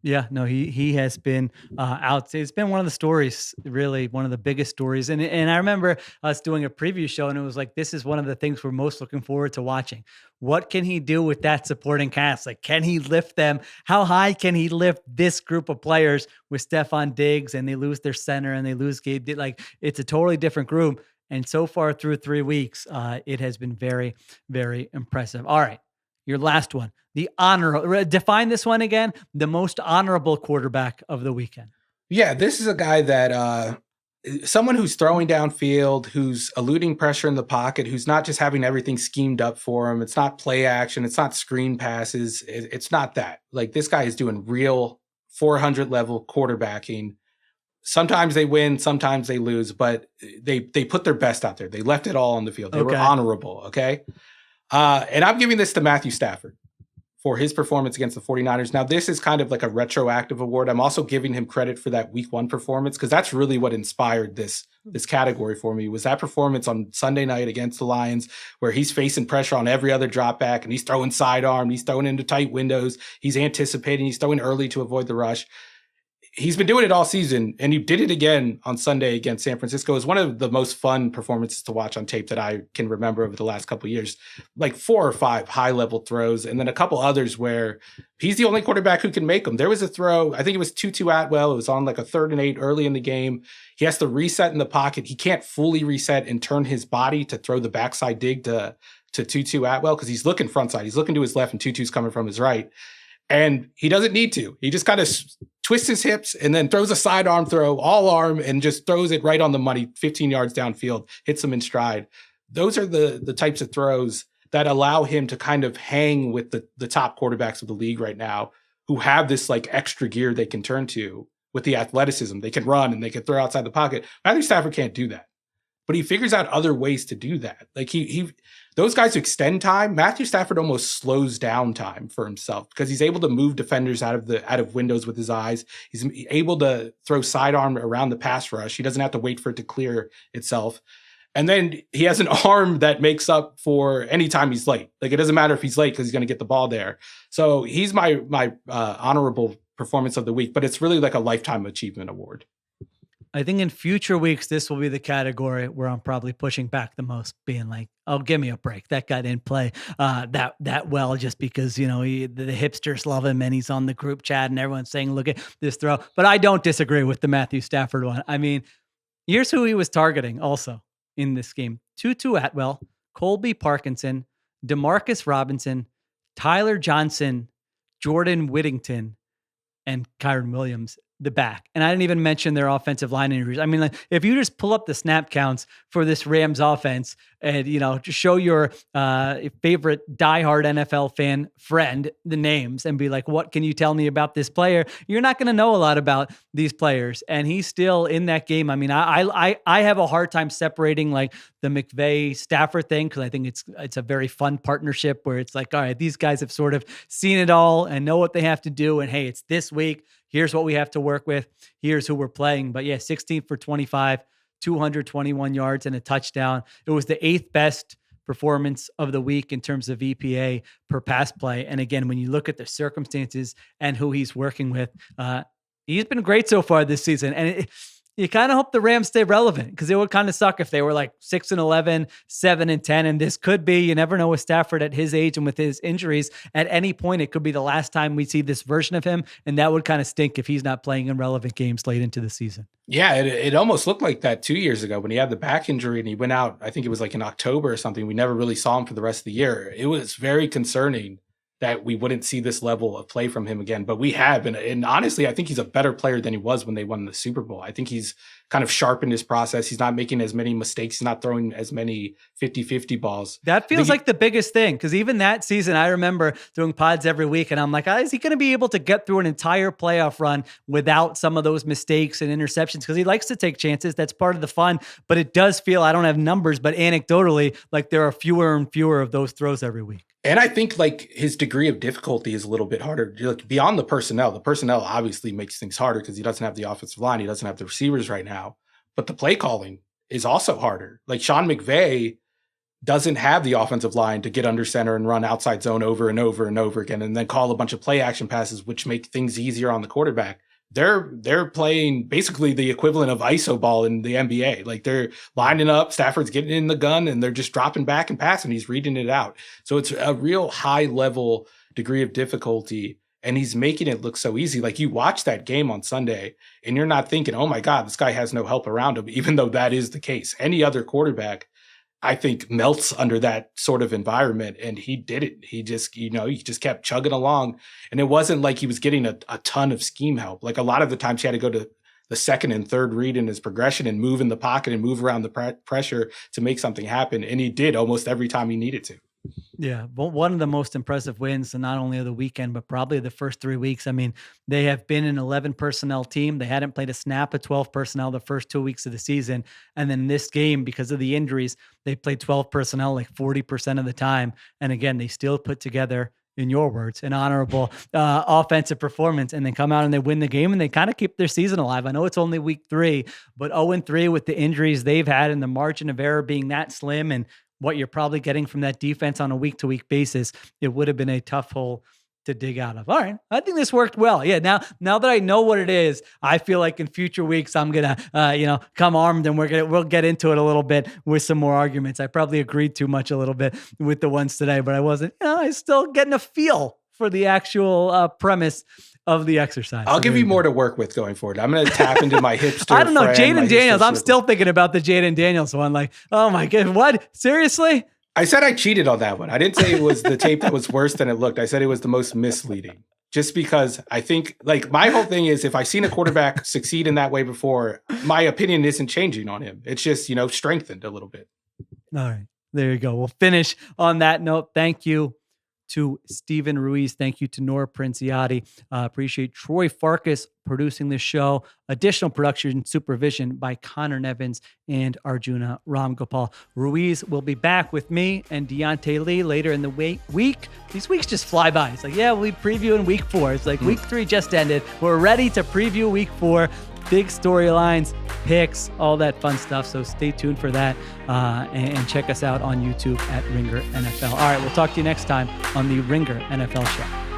A: Yeah, no, he has been out. It's been one of the stories, really one of the biggest stories. And I remember us doing a preview show, and it was like, this is one of the things we're most looking forward to watching. What can he do with that supporting cast? Like, can he lift them? How high can he lift this group of players with Stephon Diggs, and they lose their center and they lose Gabe? Like, it's a totally different group. And so far through 3 weeks, it has been very, very impressive. All right. Your last one, the honor. Define this one again. The most honorable quarterback of the weekend.
C: Yeah, this is a guy that someone who's throwing downfield, who's eluding pressure in the pocket, who's not just having everything schemed up for him. It's not play action. It's not screen passes. It's not that. Like, this guy is doing real 400 level quarterbacking. Sometimes they win, sometimes they lose, but they put their best out there. They left it all on the field. They were honorable. Okay. And I'm giving this to Matthew Stafford for his performance against the 49ers. Now, this is kind of like a retroactive award. I'm also giving him credit for that week 1 performance, because that's really what inspired this category for me, was that performance on Sunday night against the Lions, where he's facing pressure on every other drop back and he's throwing sidearm, he's throwing into tight windows, he's anticipating, he's throwing early to avoid the rush. He's been doing it all season, and he did it again on Sunday against San Francisco. It was one of the most fun performances to watch on tape that I can remember over the last couple of years. Like 4 or 5 high-level throws, and then a couple others where he's the only quarterback who can make them. There was a throw, I think it was Tutu Atwell. It was on like a 3rd and 8 early in the game. He has to reset in the pocket. He can't fully reset and turn his body to throw the backside dig to Tutu Atwell, because he's looking front side. He's looking to his left, and Tutu's coming from his right. And he doesn't need to. He just kind of twists his hips and then throws a sidearm throw, all arm, and just throws it right on the money, 15 yards downfield, hits him in stride. Those are the types of throws that allow him to kind of hang with the top quarterbacks of the league right now, who have this like extra gear they can turn to with the athleticism. They can run and they can throw outside the pocket. Matthew Stafford can't do that, but he figures out other ways to do that. Like those guys who extend time, Matthew Stafford almost slows down time for himself, because he's able to move defenders out of windows with his eyes. He's able to throw sidearm around the pass rush. He doesn't have to wait for it to clear itself. And then he has an arm that makes up for any time he's late. Like, it doesn't matter if he's late, because he's going to get the ball there. So he's my honorable performance of the week, but it's really like a lifetime achievement award.
A: I think in future weeks, this will be the category where I'm probably pushing back the most, being like, oh, give me a break. That guy didn't play that well, just because, the hipsters love him and he's on the group chat and everyone's saying, look at this throw. But I don't disagree with the Matthew Stafford one. I mean, here's who he was targeting also in this game: Tutu Atwell, Colby Parkinson, Demarcus Robinson, Tyler Johnson, Jordan Whittington, and Kyron Williams. the back. And I didn't even mention their offensive line injuries. I mean, like, if you just pull up the snap counts for this Rams offense and, just show your favorite diehard NFL fan friend the names and be like, what can you tell me about this player? You're not going to know a lot about these players. And he's still in that game. I mean, I have a hard time separating like the McVay Stafford thing, because I think it's a very fun partnership where it's like, all right, these guys have sort of seen it all and know what they have to do. And hey, it's this week. Here's what we have to work with. Here's who we're playing. But yeah, 16 for 25, 221 yards and a touchdown. It was the 8th best performance of the week in terms of EPA per pass play. And again, when you look at the circumstances and who he's working with, he's been great so far this season. And you kind of hope the Rams stay relevant, because it would kind of suck if they were like 6-11, 7-10. And this could be, you never know with Stafford at his age and with his injuries. At any point, it could be the last time we see this version of him. And that would kind of stink if he's not playing in relevant games late into the season.
C: Yeah, it almost looked like that 2 years ago when he had the back injury and he went out. I think it was like in October or something. We never really saw him for the rest of the year. It was very concerning that we wouldn't see this level of play from him again. But we have. And honestly, I think he's a better player than he was when they won the Super Bowl. I think he's kind of sharpened his process. He's not making as many mistakes. He's not throwing as many 50-50 balls.
A: That feels like the biggest thing, because even that season, I remember doing pods every week, and I'm like, is he going to be able to get through an entire playoff run without some of those mistakes and interceptions? Because he likes to take chances. That's part of the fun. But it does feel, I don't have numbers, but anecdotally, like there are fewer and fewer of those throws every week.
C: And I think like his degree of difficulty is a little bit harder. Like beyond the personnel obviously makes things harder because he doesn't have the offensive line. He doesn't have the receivers right now, but the play calling is also harder. Like Sean McVay doesn't have the offensive line to get under center and run outside zone over and over and over again, and then call a bunch of play action passes, which make things easier on the quarterback. They're playing basically the equivalent of ISO ball in the NBA. Like they're lining up, Stafford's getting in the gun, and they're just dropping back and passing. He's reading it out. So it's a real high level degree of difficulty, and he's making it look so easy. Like you watch that game on Sunday and you're not thinking, oh my God, this guy has no help around him, even though that is the case. Any other quarterback, I think, melts under that sort of environment, and he didn't. He just, he just kept chugging along, and it wasn't like he was getting a ton of scheme help. Like a lot of the times he had to go to the second and third read in his progression and move in the pocket and move around the pressure to make something happen, and he did almost every time he needed to.
A: Yeah, well, one of the most impressive wins, and not only of the weekend, but probably the first 3 weeks. I mean, they have been an 11 personnel team. They hadn't played a snap of 12 personnel the first 2 weeks of the season. And then this game, because of the injuries, they played 12 personnel like 40% of the time. And again, they still put together, in your words, an honorable offensive performance, and then come out and they win the game, and they kind of keep their season alive. I know it's only week 3, but 0-3 with the injuries they've had and the margin of error being that slim, and what you're probably getting from that defense on a week-to-week basis, it would have been a tough hole to dig out of. All right. I think this worked well. Yeah. Now that I know what it is, I feel like in future weeks, I'm going to, come armed, and we'll get into it a little bit with some more arguments. I probably agreed too much a little bit with the ones today, but I wasn't, I was still getting a feel for the actual premise of the exercise.
C: I'll give you more to work with going forward. I'm going to tap into my hipster.
A: I don't know. Jayden Daniels. I'm still thinking about the Jayden Daniels one. Like, oh my God, what? Seriously?
C: I said I cheated on that one. I didn't say it was the tape that was worse than it looked. I said it was the most misleading. Just because I think, like, my whole thing is, if I've seen a quarterback succeed in that way before, my opinion isn't changing on him. It's just, strengthened a little bit.
A: All right. There you go. We'll finish on that note. Thank you to Stephen Ruiz. Thank you to Nora Princiotti. Appreciate Troy Farkas producing this show. Additional production and supervision by Connor Nevins and Arjuna Ramgopal. Ruiz will be back with me and Deontay Lee later in the week. These weeks just fly by. It's like, yeah, we'll be previewing week 4. It's like week 3 just ended. We're ready to preview week 4. Big storylines, picks, all that fun stuff. So stay tuned for that and check us out on YouTube at Ringer NFL. All right, we'll talk to you next time on the Ringer NFL Show.